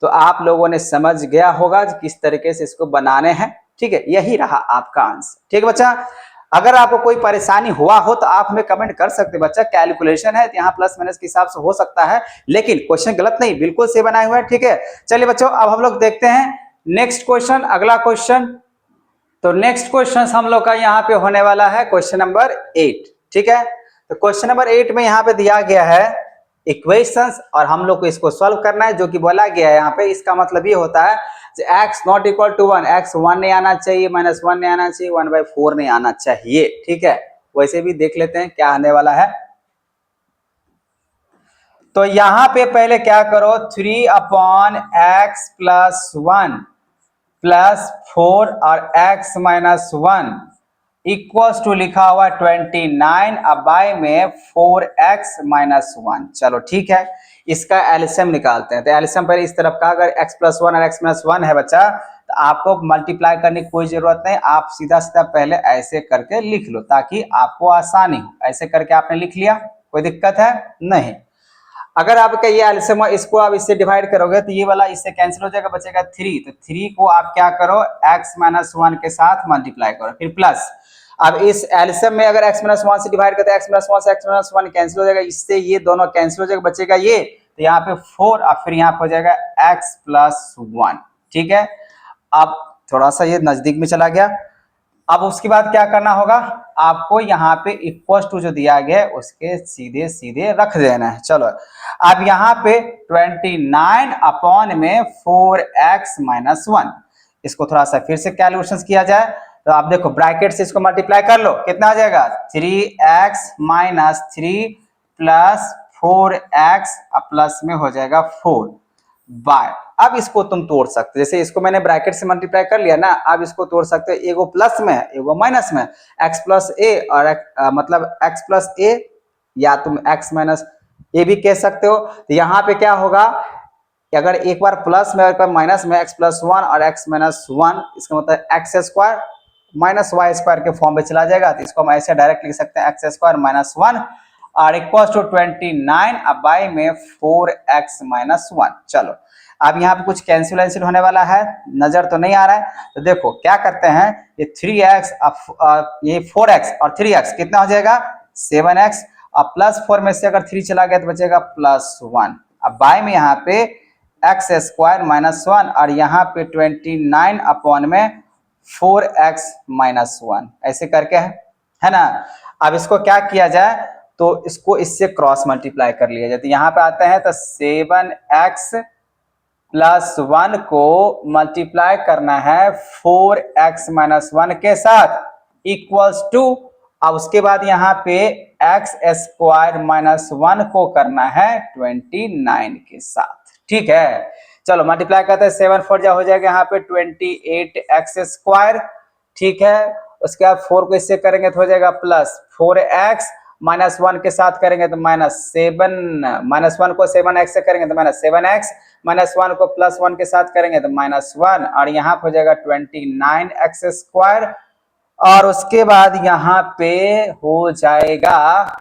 तो आप लोगों ने समझ गया होगा किस तरीके से इसको बनाने हैं। ठीक है, यही रहा आपका आंसर। ठीक है बच्चा, अगर आपको कोई परेशानी हुआ हो तो आप हमें कमेंट कर सकते हैं। बच्चा कैलकुलेशन है तो यहाँ प्लस माइनस के हिसाब से हो सकता है, लेकिन क्वेश्चन गलत नहीं, बिल्कुल सही बनाए हुए हैं। ठीक है, चलिए बच्चों अब हम लोग देखते हैं नेक्स्ट क्वेश्चन, अगला क्वेश्चन। तो नेक्स्ट क्वेश्चन हम लोग का यहाँ पे होने वाला है क्वेश्चन नंबर 8। ठीक है, तो क्वेश्चन नंबर 8 में यहाँ पे दिया गया है इक्वेशंस, और हम लोग को इसको सॉल्व करना है। जो कि बोला गया है यहाँ पे, इसका मतलब ये होता है x not equal to 1, x 1 नहीं आना चाहिए, -1 नहीं आना चाहिए, 1/4 नहीं आना चाहिए। ठीक है, वैसे भी देख लेते हैं क्या आने वाला है। तो यहाँ पे पहले क्या करो, 3/x प्लस 1 प्लस 4 और x माइनस 1 इक्वल्स टू लिखा हुआ 29, अब बाय में 4x माइनस 1। चलो ठीक है, इसका एलसीएम निकालते हैं। तो एलसीएम पहले इस तरफ का, अगर x प्लस 1 और x माइनस 1 है बच्चा, तो आपको मल्टीप्लाई करने की कोई जरूरत नहीं, आप सीधा सीधा पहले ऐसे करके लिख लो ताकि आपको आसानी हो। ऐसे करके आपने लिख लिया, कोई दिक्कत है नहीं। अगर आपका ये एलसीएम इसको आप इससे डिवाइड करोगे तो ये वाला इससे कैंसिल हो जाएगा, बचेगा 3। तो 3 को आप क्या करो, x माइनस 1 के साथ मल्टीप्लाई करो, फिर प्लस। अब इस एलसीएम में अगर x माइनस 1 से डिवाइड करते हैं, x माइनस 1 से x माइनस 1 कैंसिल हो जाएगा, इससे ये दोनों कैंसिल हो जाएगा, बचेगा ये। तो यहाँ पे 4 और फिर यहाँ पे हो जाएगा x प्लस 1। ठीक है, अब थोड़ा सा ये नजदीक में चला गया। अब उसके बाद क्या करना होगा, आपको यहाँ पे इक्वल टू जो दिया गया है उसके सीधे सीधे रख देना है। चलो अब यहाँ पे 29 अपॉन में 4x माइनस 1, इसको थोड़ा सा फिर से कैलकुलेशन किया जाए तो आप देखो ब्रैकेट से इसको मल्टीप्लाई कर लो, कितना आ जाएगा 3x minus 3 plus 4x plus में हो जाएगा 4 बाय। अब इसको तुम तोड़ सकते, जैसे इसको मैंने ब्रैकेट से मल्टीप्लाई कर लिया ना, अब इसको तोड़ सकते हो, एगो प्लस में एगो माइनस में, x प्लस ए और मतलब x प्लस ए, या तुम x माइनस ए भी कह सकते हो। तो यहाँ पे क्या होगा, अगर एक बार प्लस में एक बार माइनस में x प्लस 1 और x माइनस 1, इसका मतलब x square minus y square के फॉर्म में चला जाएगा। तो इसको हम ऐसे डायरेक्ट लिख सकते हैं x स्क्वायर माइनस 1 और इक्वल टू 29 अब बाई में 4x माइनस 1। चलो अब यहाँ पे कुछ कैंसिल होने वाला है, नजर तो नहीं आ रहा है, तो देखो क्या करते हैं, ये 3x ये 4x और 3x कितना हो जाएगा 7x, और प्लस 4 में से अगर 3 चला गया तो बचेगा प्लस 1। अब बाय में यहाँ पे x स्क्वायर माइनस 1 और यहाँ पे 29 अपॉन में 4x माइनस 1 ऐसे करके है ना। अब इसको क्या किया जाए, तो इसको इससे क्रॉस मल्टीप्लाई कर लिया जाए। तो यहाँ पे आते हैं तो 7x प्लस 1 को मल्टीप्लाई करना है 4x माइनस 1 के साथ इक्वल्स टू, अब उसके बाद यहाँ पे x स्क्वायर माइनस 1 को करना है 29 के साथ। ठीक है, चलो मल्टीप्लाई करते हैं, 7 4 जा हो जाएगा यहाँ पे 28x स्क्वायर। ठीक है, उसके बाद 4 को इससे करेंगे तो हो जाएगा प्लस 4x माइनस 1 के साथ करेंगे तो माइनस 7, माइनस 1 को 7x से करेंगे तो माइनस 7x, माइनस 1 को प्लस 1 के साथ करेंगे तो माइनस 1, और यहाँ पे हो जाएगा 29x स्क्वायर। और उसके बाद यहाँ पे हो जाएगा,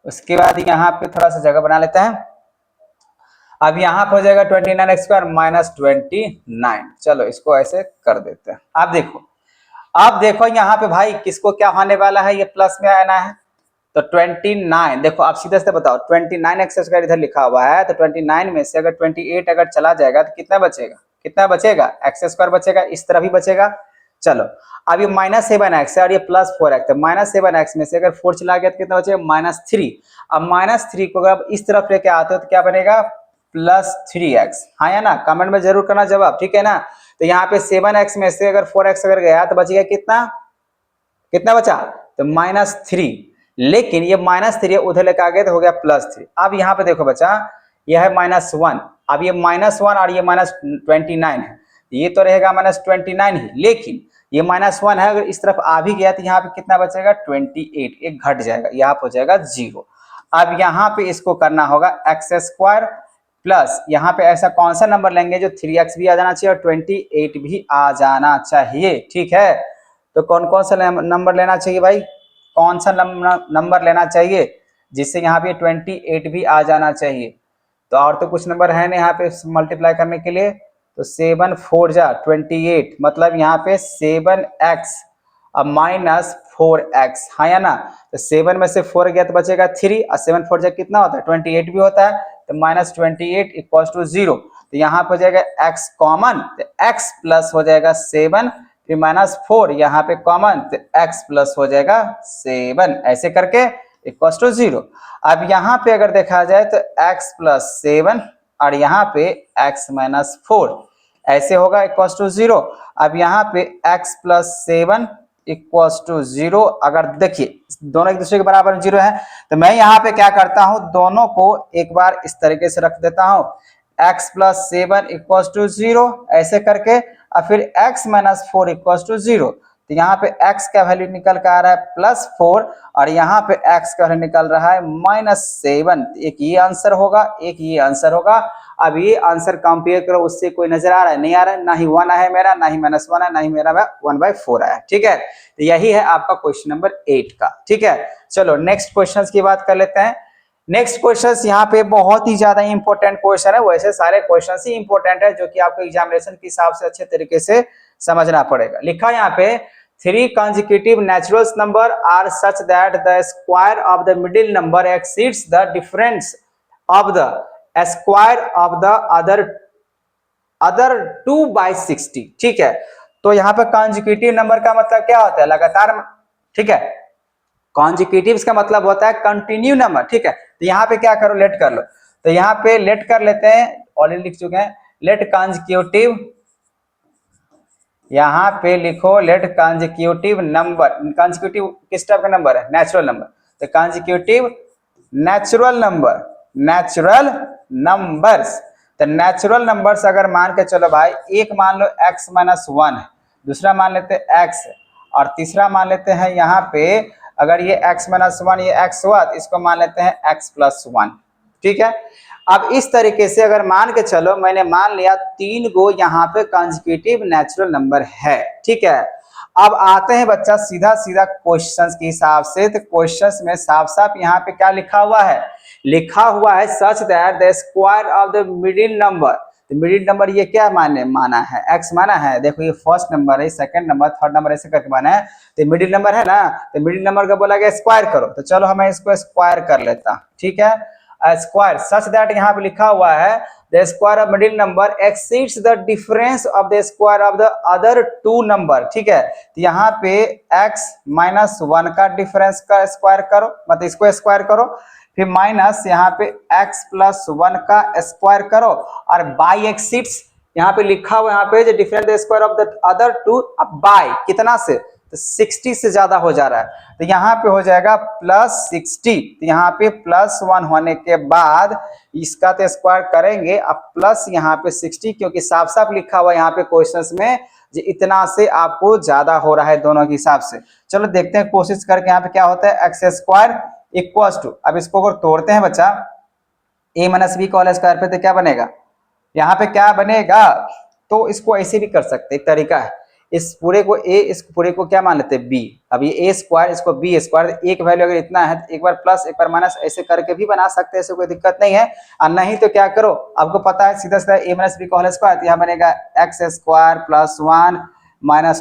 उसके बाद यहाँ पे थोड़ा सा जगह बना लेते हैं, अब यहाँ पे हो जाएगा 29x स्क्वायर माइनस 29। चलो इसको ऐसे कर देते हैं। अब देखो यहाँ पे भाई किसको क्या होने वाला है, ये प्लस में आना है तो 29, देखो आप सीधे से बताओ 29x स्क्वायर इधर लिखा हुआ है, तो 29 में से अगर 28 अगर चला जाएगा तो कितना बचेगा, कितना बचेगा, एक्स स्क्वायर बचेगा, इस तरह भी बचेगा। चलो अब ये -7x है और ये +4x है, -7x में से अगर 4 चला गया तो कितना बचेगा, -3। अब -3 को अगर इस तरफ लेके आते हो तो क्या बनेगा, +3x। हाँ या ना, कमेंट में जरूर करना जवाब, ठीक है ना। तो यहाँ पे 7x में से अगर 4x अगर गया तो बचेगा कितना, कितना बचा, तो -3। लेकिन ये -3 उधर लेके आ गए तो हो गया +3। अब यहाँ पे देखो बच्चा, यह है -1, अब ये -1 और ये -29 है, ये तो रहेगा -29 ही, लेकिन ये -1 है, अगर इस तरफ आ भी गया तो यहाँ पे कितना बचेगा, 28, एक घट जाएगा, यहाँ पे हो जाएगा 0। अब यहाँ पे इसको करना होगा x² प्लस यहाँ पे ऐसा कौन सा नंबर लेंगे जो 3x भी आ जाना चाहिए और 28 भी आ जाना चाहिए, ठीक है। तो कौन कौन सा नंबर लेना चाहिए भाई, कौन सा नंबर लेना चाहिए जिससे यहाँ पे 28 भी आ जाना चाहिए। तो और तो कुछ नंबर है नहीं यहाँ पे मल्टीप्लाई करने के लिए, तो 7 4 जा 28, मतलब यहाँ पे 7x अब -4x, हाँ या ना। तो 7 में से 4 गया तो बचेगा 3 और 7 4 जा कितना होता है, 28 भी होता है, तो -28 = 0। तो यहाँ पे हो जाएगा x कॉमन, तो x प्लस हो जाएगा 7, फिर -4 यहाँ पे कॉमन, तो x प्लस हो जाएगा 7, ऐसे करके = 0। अब यहाँ पे अगर देखा जाए तो x + 7 और यहाँ पे x - 4 ऐसे होगा = 0। अब यहाँ पे x + 7 = 0। अगर देखिए दोनों एक दूसरे के बराबर 0 है तो मैं यहाँ पे क्या करता हूँ, दोनों को एक बार इस तरीके से रख देता हूँ, x + 7 = 0 ऐसे करके, और फिर x - 4 = 0। तो यहाँ पे x का वैल्यू निकल कर आ रहा है +4 और यहाँ पे x का वैल्यू निकल रहा है -7। एक ये आंसर होगा, एक ये आंसर होगा। अब ये आंसर कंपेयर करो, उससे कोई नजर आ रहा है, नहीं आ रहा है, ना ही 1 है मेरा, ना ही -1 है, ना ही मेरा 1/4 है, ठीक है। तो यही है आपका क्वेश्चन नंबर 8 का, ठीक है। चलो नेक्स्ट क्वेश्चन की बात कर लेते हैं। नेक्स्ट क्वेश्चन यहाँ पे बहुत ही ज्यादा इंपॉर्टेंट क्वेश्चन है, वैसे सारे क्वेश्चन ही इंपॉर्टेंट है जो कि आपको एग्जामिनेशन के हिसाब से अच्छे तरीके से समझना पड़ेगा। लिखा यहाँ पे 3 consecutive natural number are such that the square of the middle number exceeds the difference of the square of the other 2/60, ठीक है। तो यहाँ पे consecutive नंबर का मतलब क्या होता है, लगातार, ठीक है। कॉन्जिक्यूटिव का मतलब होता है कंटिन्यू नंबर, ठीक है। तो यहाँ पे क्या करो, लेट कर लो, तो यहाँ पे लेट कर लेते हैं, ऑलरेडी लिख चुके हैं, लेट कॉन्जिक्यूटिव, यहाँ पे लिखो लेट कॉन्जिक्यूटिव नंबर। कॉन्जिक्यूटिव किस टाइप का नंबर है, नेचुरल नंबर, तो consecutive natural number, natural numbers. तो नेचुरल नंबर्स अगर मान के चलो भाई, एक मान लो x - 1 है, दूसरा मान लेते हैं x है, और तीसरा मान लेते हैं यहाँ पे अगर ये x - 1 ये x हुआ तो इसको मान लेते हैं x + 1, ठीक है। अब इस तरीके से अगर मान के चलो, मैंने मान लिया 3 गो यहाँ पे कॉन्जिक्यूटिव नेचुरल नंबर है, ठीक है। अब आते हैं बच्चा सीधा सीधा क्वेश्चंस के हिसाब से, तो क्वेश्चंस में साफ साफ यहाँ पे क्या लिखा हुआ है, लिखा हुआ है such that the square of the middle number. तो मिडिल नंबर ये क्या माना है, x माना है, देखो ये फर्स्ट नंबर है, सेकंड नंबर, थर्ड नंबर ऐसे करके माना है, तो मिडिल नंबर है ना, तो मिडिल नंबर का बोला गया स्क्वायर करो, तो चलो हमें इसको स्क्वायर कर लेता, ठीक है। स्क्वायर सच दैट यहाँ पे लिखा हुआ है the square of middle number exceeds the difference of the square of the other 2 number, ठीक है। तो यहाँ पे x - 1 का डिफरेंस का स्क्वायर करो, मतलब इसको स्क्वायर करो, फिर माइनस यहाँ पे x + 1 का स्क्वायर करो, और बाई एक्सीड्स यहाँ पे लिखा हुआ, यहाँ पे जो difference square of the other 2, अब बाई कितना से, तो 60 से ज्यादा हो जा रहा है, तो यहाँ पे हो जाएगा +60। तो यहाँ पे +1 होने के बाद इसका तो स्क्वायर करेंगे, अब प्लस यहाँ पे 60, क्योंकि साफ साफ लिखा हुआ यहाँ पे क्वेश्चंस में जो इतना से आपको ज्यादा हो रहा है दोनों के हिसाब से। चलो देखते हैं कोशिश करके यहाँ पे क्या होता है, x² = अब इसको अगर तोड़ते हैं बच्चा, a - b का होल स्क्वायर पे तो क्या बनेगा, यहाँ पे क्या बनेगा, तो इसको ऐसे भी कर सकते, एक तरीका है, इस पूरे को a, इस पूरे को क्या मान लेते हैं b। अब ये a² इसको b², एक वैल्यू अगर इतना है तो एक बार प्लस एक बार माइनस ऐसे करके भी बना सकते हैं, ऐसे कोई दिक्कत नहीं है। और नहीं तो क्या करो, आपको पता है सीधा सीधा a - b का होल स्क्वायर, यहाँ बनेगा x² + 1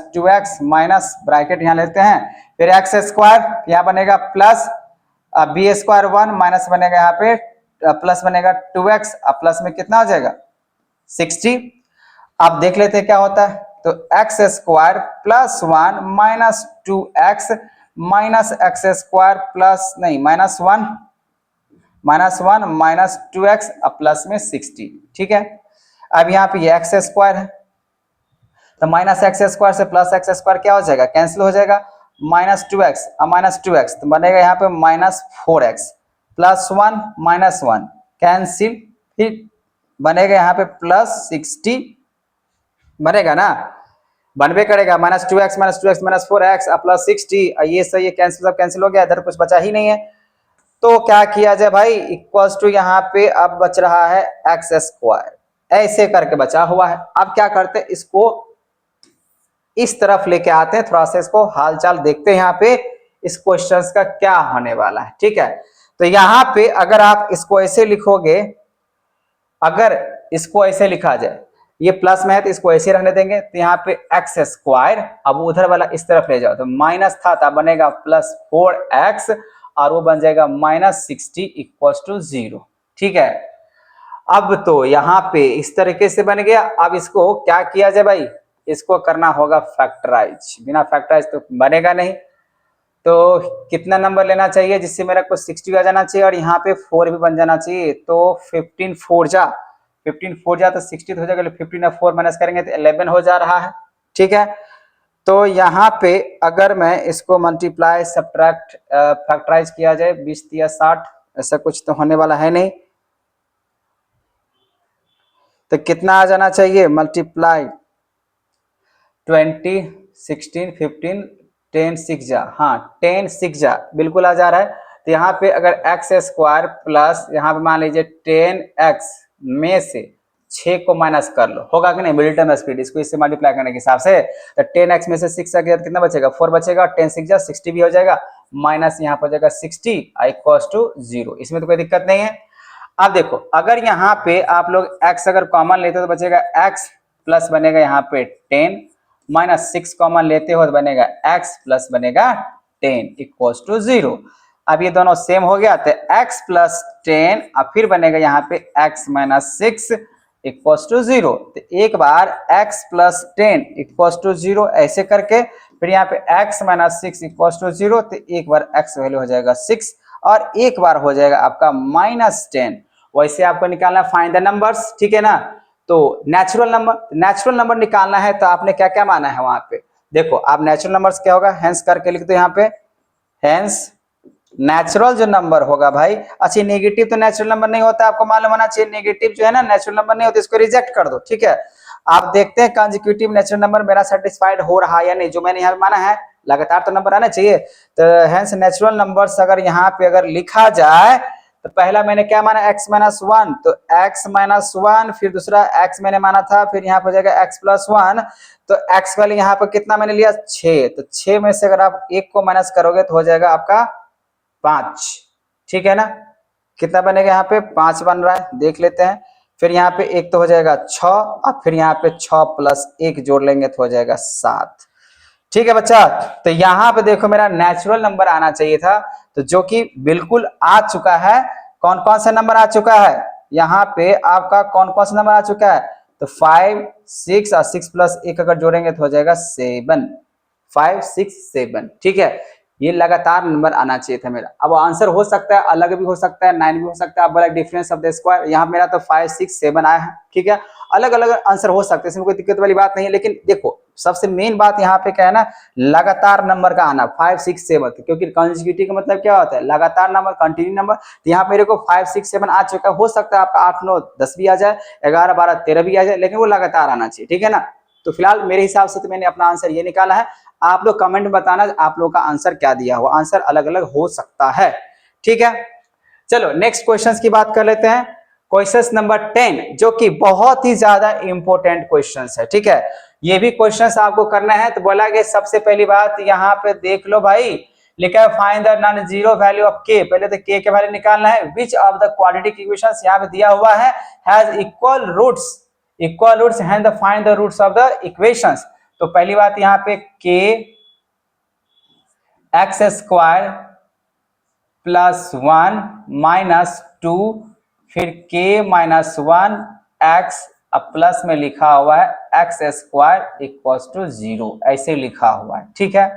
- 2x माइनस ब्रैकेट यहाँ लेते हैं, फिर x² यहाँ बनेगा प्लस b² 1 माइनस बनेगा यहाँ पे प्लस बनेगा 2x, अब प्लस में कितना हो जाएगा 60, आप देख लेते हैं क्या होता है। तो x square plus 1 minus 2x minus x square plus नहीं -1 माइनस 2x प्लस में 60। ठीक है, अब यहाँ पे ये एक्स स्क्वायर है तो माइनस एक्स स्क्वायर से प्लस एक्स स्क्वायर क्या हो जाएगा, कैंसिल हो जाएगा। -2x -2x तो बनेगा यहाँ पे -4x प्लस 1 -1 कैंसिल, फिर बनेगा यहाँ पे +60 बनेगा ना, बनबे करेगा -2x -4x प्लस 60। ये सही है, कैंसिल सब कैंसिल हो गया, इधर कुछ बचा ही नहीं है। तो क्या किया जाए भाई, इक्वल्स टू यहाँ पे अब बच रहा है एक्स स्क्वायर, ऐसे करके बचा हुआ है। अब क्या करते हैं, इसको इस तरफ लेके आते हैं, थोड़ा सा इसको हालचाल देखते हैं यहाँ पे इस क्वेश्चन का क्या होने वाला है। ठीक है, तो यहाँ पे अगर आप इसको ऐसे लिखोगे, अगर इसको ऐसे लिखा जाए, ये प्लस में है तो इसको ऐसे रहने देंगे, तो यहाँ पे एक्स स्क्वायर, अब उधर वाला इस तरफ ले जाओ तो माइनस था तो बनेगा +4x और वो बन जाएगा -60 इक्वल्स टू 0। ठीक है, अब तो यहाँ पे इस तरीके से बन गया। अब इसको क्या किया जाए भाई, इसको करना होगा फैक्टराइज, बिना फैक्टराइज तो बनेगा नहीं। तो कितना नंबर लेना चाहिए जिससे मेरा को 60 आ जाना चाहिए और यहाँ पे 4 भी बन जाना चाहिए। तो 15 4 जा तो 60 हो जाएगा, 15 और 4 माइनस करेंगे तो 11 हो जा रहा है। ठीक है, तो यहाँ पे अगर मैं इसको मल्टीप्लाई सब्ट्रैक्ट फैक्टराइज किया जाए 20 या 60, ऐसा कुछ तो होने वाला है नहीं, तो कितना आ जाना चाहिए, मल्टीप्लाई 20 16 15 10 6 जा, हाँ 10 6 जा बिल्कुल आ जा रहा है। तो यहाँ पे अगर एक्स स्क्वायर प्लस यहाँ पे मान लीजिए 10x में से 6 को माइनस कर लो, होगा कि नहीं, मिडिल टर्म स्पीड, इसको इससे मल्टीप्लाई करने के हिसाब से। तो 10x में से 6 आ गया तो कितना बचेगा, 4 बचेगा, 10 6 जा 60 भी हो जाएगा, माइनस यहाँ पर हो जाएगा 60 इक्वल्स टू 0। इसमें तो कोई दिक्कत नहीं है। अब देखो, अगर यहाँ पे आप लोग x अगर कॉमन लेते हो तो बचेगा x प्लस बनेगा यहाँ पे 10 -6 कॉमन लेते हो तो बनेगा x प्लस बनेगा 10 इक्वल्स टू 0। अब ये दोनों सेम हो गया तो x प्लस 10 अब फिर बनेगा यहाँ पे x -6 इक्वल्स टू 0। तो एक बार x प्लस 10 इक्वल्स टू 0 ऐसे करके, फिर यहाँ पे x -6 इक्वल्स टू 0, तो एक बार x वैल्यू हो जाएगा 6 और एक बार हो जाएगा आपका -10। वैसे आपको निकालना फाइंड द नंबर्स, ठीक है ना। तो नेचुरल नंबर निकालना है तो आपने क्या क्या माना है वहां पे, देखो आप नेचुरल नंबर्स क्या होगा, हेंस करके लिख दो यहाँ पे, हेंस नेचुरल जो नंबर होगा भाई, अच्छा नेगेटिव तो नेचुरल नंबर नहीं होता, आपको मालूम होना चाहिए, नेगेटिव जो है ना नेचुरल नंबर नहीं होता, इसको रिजेक्ट कर दो। ठीक है, आप देखते हैं कंसेक्यूटिव नेचुरल नंबर मेरा सेटिस्फाइड हो रहा है या नहीं, जो मैंने यहाँ पे माना है लगातार तो नंबर आना चाहिए। तो हेंस नेचुरल नंबर्स अगर यहाँ पे अगर लिखा जाए तो पहला मैंने क्या माना x -1, तो x -1, फिर दूसरा x मैंने माना था, फिर यहाँ पर हो जाएगा x + 1, तो x वाले यहाँ पर कितना मैंने लिया 6, तो 6 में से अगर आप एक को माइनस करोगे तो हो जाएगा आपका 5। ठीक है ना, कितना बनेगा यहाँ पे 5 बन रहा है, देख लेते हैं। फिर यहाँ पे एक तो हो जाएगा 6 और फिर यहाँ पे 6 + 1 जोड़ लेंगे तो हो जाएगा 7। ठीक है बच्चा, तो यहाँ पे देखो मेरा नेचुरल नंबर आना चाहिए था, तो जो कि बिल्कुल आ चुका है। कौन कौन सा नंबर आ चुका है, यहाँ पे आपका कौन कौन सा नंबर आ चुका है, तो 5 6 और 6 + 1 अगर जोड़ेंगे तो हो जाएगा 7, 5 6 7। ठीक है, ये लगातार नंबर आना चाहिए था मेरा। अब आंसर हो सकता है अलग भी हो सकता है, 9 भी हो सकता है, बड़ा डिफरेंस ऑफ द स्क्वायर, यहाँ मेरा तो 5 6 7 आया है। ठीक है, अलग अलग आंसर हो सकते हैं, इसमें कोई दिक्कत वाली बात नहीं है। लेकिन देखो सबसे मेन बात यहाँ पे क्या है ना, लगातार नंबर का आना 5 6 7, क्योंकि कंसेक्यूटिव का मतलब क्या होता है, लगातार नंबर, कंटिन्यू नंबर। तो यहाँ मेरे को 5 6 7 आ चुका है, हो सकता है आपका 8 9 10 भी आ जाए, 11 12 13 भी आ जाए, लेकिन वो लगातार आना चाहिए। ठीक है ना, तो फिलहाल मेरे हिसाब से तो मैंने अपना आंसर ये निकाला है। आप लोग कमेंट में बताना आप लोग का आंसर क्या दिया हुआ, आंसर अलग अलग हो सकता है। ठीक है, चलो नेक्स्ट क्वेश्चंस की बात कर लेते हैं। क्वेश्चंस नंबर 10 जो कि बहुत ही ज्यादा इंपॉर्टेंट क्वेश्चंस है। ठीक है, ये भी क्वेश्चंस आपको करना है। तो बोला कि सबसे पहली बात यहाँ पे देख लो भाई, लिखा है find the non zero value of k. पहले तो के वैल्यू निकालना है। Which of the quadratic equations यहाँ पे दिया हुआ है has equal roots and find the roots of the equations. तो पहली बात यहाँ पे के एक्स स्क्वायर +1 -2 फिर k -1 x अब प्लस में लिखा हुआ है एक्स स्क्वायर इक्वल्स टू 0, ऐसे लिखा हुआ है। ठीक है,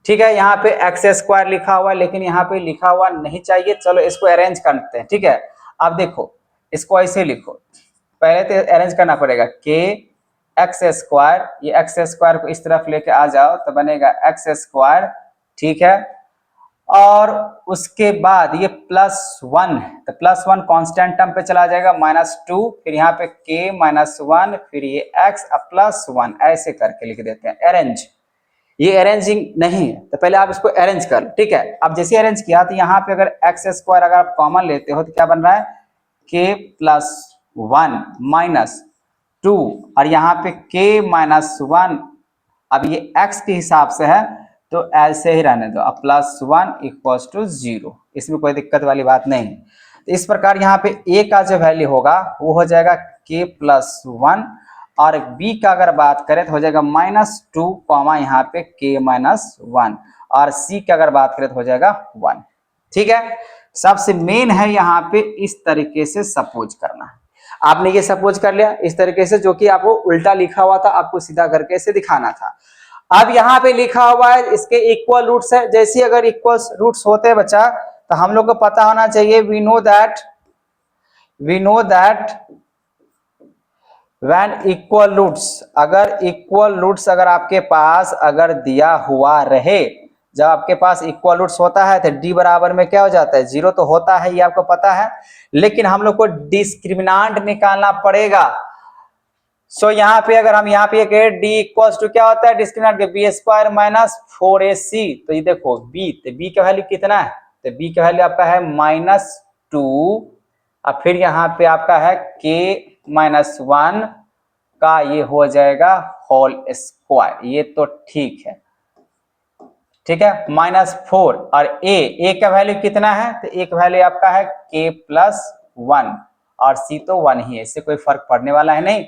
ठीक है, यहाँ पे एक्स स्क्वायर लिखा हुआ है, लेकिन यहाँ पे लिखा हुआ नहीं चाहिए। चलो इसको अरेंज करते हैं। ठीक है, अब देखो इसको ऐसे लिखो, पहले तो अरेंज करना पड़ेगा के एक्स स्क्वायर, ये एक्स स्क्वायर को इस तरफ लेके आ जाओ तो बनेगा एक्स स्क्वायर। ठीक है, और उसके बाद ये +1, तो +1 कांस्टेंट टर्म पे चला जाएगा, -2, फिर यहाँ पे k -1, फिर ये x +1, ऐसे करके लिख देते हैं अरेंज। ये अरेंजिंग नहीं है, तो पहले आप इसको अरेंज कर लो। ठीक है, अब जैसे अरेंज किया तो यहाँ पे अगर एक्स स्क्वायर अगर आप कॉमन लेते हो तो क्या बन रहा है, k+1 -2, और यहाँ पे k-1, अब ये x के हिसाब से है तो ऐसे ही रहने दो, अब +1 इक्वल्स टू 0, इसमें कोई दिक्कत वाली बात नहीं। तो इस प्रकार यहाँ पे a का जो वैल्यू होगा वो हो जाएगा k+1, और b का अगर बात करें तो हो जाएगा -2, यहाँ पे k-1, और c का अगर बात करें तो हो जाएगा 1। ठीक है, सबसे मेन है यहाँ पे इस तरीके से सपोज करना है। आपने ये सपोज कर लिया इस तरीके से, जो कि आपको उल्टा लिखा हुआ था, आपको सीधा करके से दिखाना था। अब यहाँ पे लिखा हुआ है इसके इक्वल रूट्स है, जैसे अगर इक्वल रूट्स होते हैं बच्चा तो हम लोग को पता होना चाहिए, we know that when equal roots, अगर इक्वल रूट्स अगर आपके पास अगर दिया हुआ रहे, जब आपके पास इक्वल रूट्स होता है तो d बराबर में क्या हो जाता है, 0 तो होता है, ये आपको पता है, लेकिन हम लोग को डिस्क्रिमिनांट निकालना पड़ेगा। सो यहाँ पे अगर हम यहाँ पे कहें d इक्वल्स टू क्या होता है, डिस्क्रिमिनेंट के b स्क्वायर -4ac, तो ये देखो b, तो b का वैल्यू कितना है, तो b का वैल्यू आपका है -2, और फिर यहाँ पे आपका है k-1 का ये हो जाएगा होल स्क्वायर, ये तो ठीक है। ठीक है, -4, और a का वैल्यू कितना है, तो a का वैल्यू आपका है k+1, और c तो 1 ही है, इससे कोई फर्क पड़ने वाला है नहीं,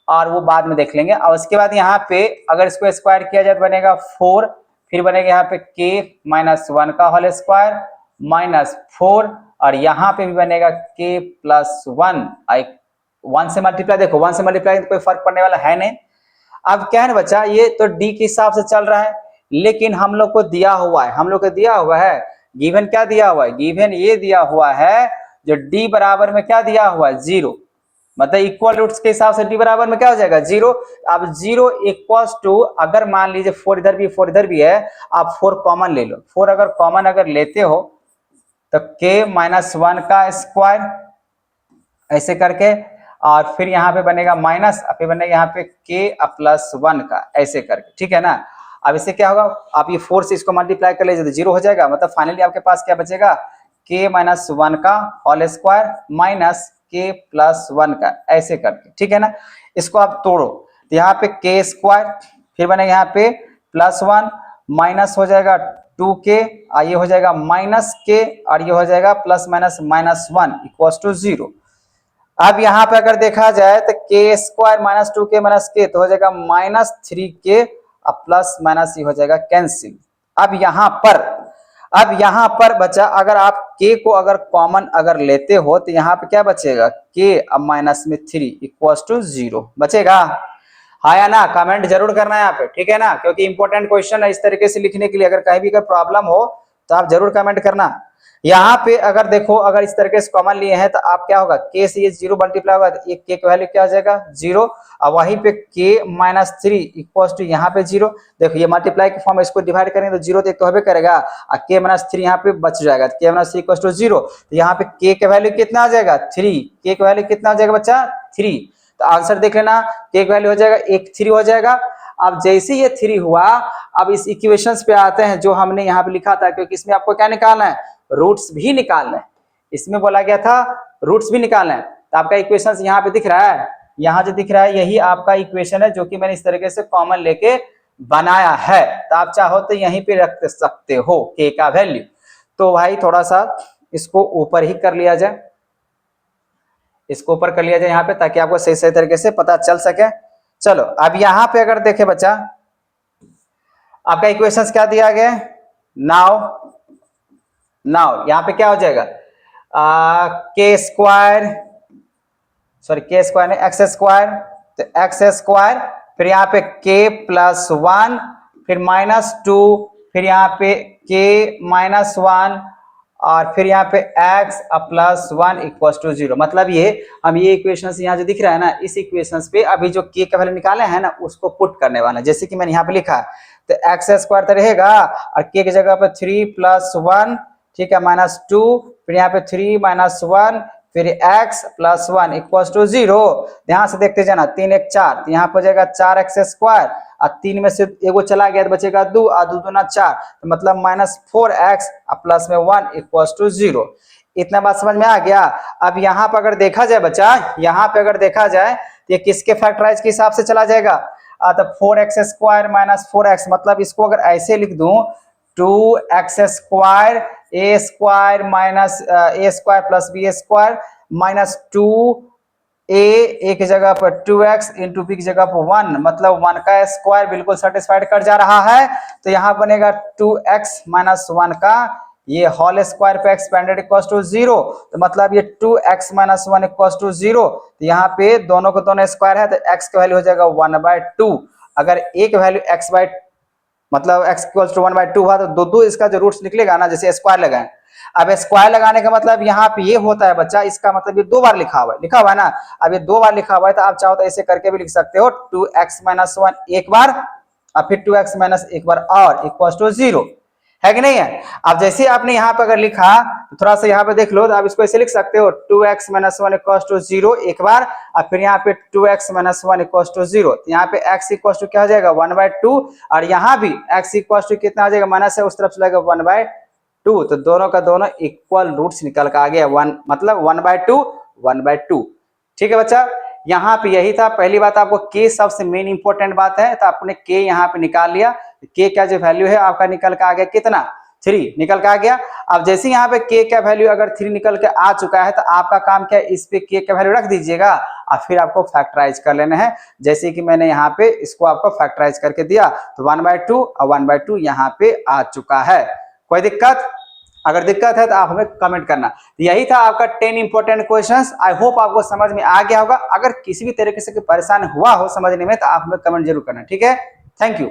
और वो बाद में देख लेंगे। और उसके बाद यहाँ पे अगर इसको स्क्वायर किया जाए तो बनेगा 4, फिर बनेगा यहाँ पे k-1 का होल स्क्वायर -4, और यहाँ पे भी बनेगा k+1, 1 से मल्टीप्लाई, देखो 1 से मल्टीप्लाई कोई फर्क पड़ने वाला है नहीं। अब क्या है ना बच्चा, ये तो d के हिसाब से चल रहा है, लेकिन हम लोग को दिया हुआ है, गिवन क्या दिया हुआ है, गिवन ये दिया हुआ है जो d बराबर में क्या दिया हुआ है, 0, मतलब इक्वल रूट्स के हिसाब से d बराबर में क्या हो जाएगा, 0। अब 0 इक्वल्स टू, अगर मान लीजिए 4 इधर भी 4 इधर भी है, आप 4 कॉमन ले लो, 4 अगर कॉमन अगर लेते हो तो k-1 का स्क्वायर ऐसे करके, और फिर यहाँ पे बनेगा माइनस, फिर बनेगा यहाँ पे k+1 का ऐसे करके। ठीक है ना, अब इससे क्या होगा, आप ये 4 से इसको मल्टीप्लाई कर लीजिए तो 0 हो जाएगा, मतलब फाइनली आपके पास क्या बचेगा, k-1 का होल स्क्वायर k+1 का ऐसे करके। ठीक है ना, इसको आप तोड़ो तो यहाँ पे k स्क्वायर, फिर बनेगा यहाँ पे +1, माइनस हो जाएगा 2k, और ये हो जाएगा -k, और ये हो जाएगा +-1 इक्वल्स टू 0। अब यहाँ पे अगर देखा जाए तो k स्क्वायर -2k -k तो हो जाएगा -3k, और प्लस माइनस ये हो जाएगा कैंसिल। अब यहाँ पर बचा, अगर आप k को अगर कॉमन अगर लेते हो तो यहाँ पे क्या बचेगा, k अब -3 इक्वल्स टू 0 बचेगा, हाँ या ना, कमेंट जरूर करना है यहाँ पे। ठीक है ना, क्योंकि इंपॉर्टेंट क्वेश्चन है, इस तरीके से लिखने के लिए अगर कहीं भी अगर प्रॉब्लम हो तो आप जरूर कमेंट करना। यहाँ पे अगर देखो, अगर इस तरीके से कॉमन लिए हैं तो आप क्या होगा, k से ये 0 मल्टीप्लाई होगा तो एक k का वैल्यू क्या हो जाएगा, 0, और वहीं पे k-3 इक्वल्स टू यहाँ पे 0, देखो ये मल्टीप्लाई के फॉर्म, इसको डिवाइड करेंगे तो 0 तो एक तो होबे करेगा, और k-3 यहाँ पे बच जाएगा, k-3 इक्वल्स टू 0, तो यहाँ पे k का वैल्यू कितना आ जाएगा, 3, k का वैल्यू कितना हो जाएगा बच्चा, 3, तो आंसर देख लेना, k का वैल्यू हो जाएगा 3 हो जाएगा। अब जैसे ये 3 हुआ, अब इस इक्वेशंस पे आते हैं जो हमने यहाँ पे लिखा था, क्योंकि इसमें आपको क्या निकालना है, रूट्स भी निकालना है, इसमें बोला गया था रूट्स भी निकालना है। तो आपका इक्वेशंस यहाँ पे दिख रहा है, यहाँ जो दिख रहा है यही आपका इक्वेशन है, जो कि मैंने इस तरीके से कॉमन लेके बनाया है, तो आप चाहो तो यहीं पे रख सकते हो k का वैल्यू। तो भाई थोड़ा सा इसको ऊपर ही कर लिया जाए, इसको ऊपर कर लिया जाए यहाँ पे, ताकि आपको सही सही तरीके से पता चल सके। चलो अब यहाँ पे अगर देखे बच्चा, आपका इक्वेशंस क्या दिया गया, नाउ यहाँ पे क्या हो जाएगा, k स्क्वायर सॉरी के स्क्वायर नहीं एक्स स्क्वायर, तो एक्स स्क्वायर, फिर यहाँ पे के प्लस 1, फिर -2, फिर यहाँ पे के -1 और फिर यहाँ पे x प्लस 1 इक्वल टू 0। मतलब ये हम ये इक्वेशन यहाँ जो दिख रहा है ना, इस इक्वेशन पे अभी जो k का वैल्यू निकाले हैं ना उसको पुट करने वाला है। जैसे कि मैंने यहाँ पे लिखा तो एक्स स्क्वायर तो रहेगा और k की जगह पर 3 प्लस 1, ठीक है, -2, फिर यहाँ पे 3 -1, फिर x प्लस 1 इक्वल टू 0। ध्यान से देखते जाना, 3 1 4, तो यहाँ पर जाएगा 4x स्क्वायर और 3 में से एगो चला गया तो बचेगा 2 और 2 दूना 4, तो मतलब -4x प्लस में 1 इक्वल टू 0। इतना बात समझ में आ गया। अब यहाँ पर अगर देखा जाए बच्चा, यहाँ पे अगर देखा जाए तो ये किसके फैक्टराइज के हिसाब से चला जाएगा, तो 4x स्क्वायर माइनस 4x, मतलब इसको अगर ऐसे लिख दूं 2x square A square minus A square plus B square minus 2a की जगह पर 2x इंटू बी की जगह पर 1, मतलब 1 का स्क्वायर बिल्कुल सेटिस्फाइड कर जा रहा है। तो यहाँ बनेगा 2x माइनस 1 का ये होल स्क्वायर पे एक्सपेंडेड इक्वल्स टू 0, तो मतलब ये 2x माइनस 1 इक्वल्स टू 0। तो यहाँ पे दोनों को दोनों स्क्वायर है तो x का वैल्यू हो जाएगा 1/2। अगर एक वैल्यू x बाई मतलब x इक्वल्स टू 1/2 हुआ तो दो इसका जो रूट्स निकलेगा ना, जैसे स्क्वायर लगाए। अब स्क्वायर लगाने का मतलब यहाँ पे ये होता है बच्चा, इसका मतलब ये 2 बार लिखा हुआ है ना। अब ये 2 बार लिखा हुआ है तो आप चाहो तो ऐसे करके भी लिख सकते हो, 2x माइनस 1 एक बार और फिर 2x माइनस एक बार और इक्वल्स टू 0, है कि नहीं है। अब जैसे आपने यहाँ पे अगर लिखा तो थोड़ा सा यहाँ पे देख लो, तो आप इसको ऐसे लिख सकते हो 2x माइनस 1 इक्वल्स टू 0 एक बार और फिर यहाँ पे 2x माइनस 1 इक्वल्स टू 0। यहाँ पे x इक्वल्स टू क्या हो जाएगा 1/2 और यहाँ भी x इक्वल्स टू कितना हो जाएगा, माइनस है उस तरफ चलेगा 1/2, तो दोनों का दोनों इक्वल रूट्स निकल कर आ गया 1, मतलब 1/2। ठीक है बच्चा, यहाँ पे यही था पहली बात। आपको k सबसे मेन इंपॉर्टेंट बात है, तो आपने k यहाँ पे निकाल लिया, k का जो वैल्यू है आपका निकल के आ गया कितना, 3 निकल के आ गया। अब जैसे यहाँ पे k का वैल्यू अगर 3 निकल के आ चुका है तो आपका काम क्या है, इस पे k का वैल्यू रख दीजिएगा और फिर आपको फैक्टराइज कर लेना है। जैसे कि मैंने यहाँ पे इसको आपको फैक्टराइज करके दिया तो 1/2 और 1/2 यहाँ पे आ चुका है। कोई दिक्कत? अगर दिक्कत है तो आप हमें कमेंट करना। यही था आपका 10 इंपॉर्टेंट क्वेश्चंस। आई होप आपको समझ में आ गया होगा। अगर किसी भी तरीके से परेशान हुआ हो समझने में तो आप हमें कमेंट जरूर करना, ठीक है। Thank you.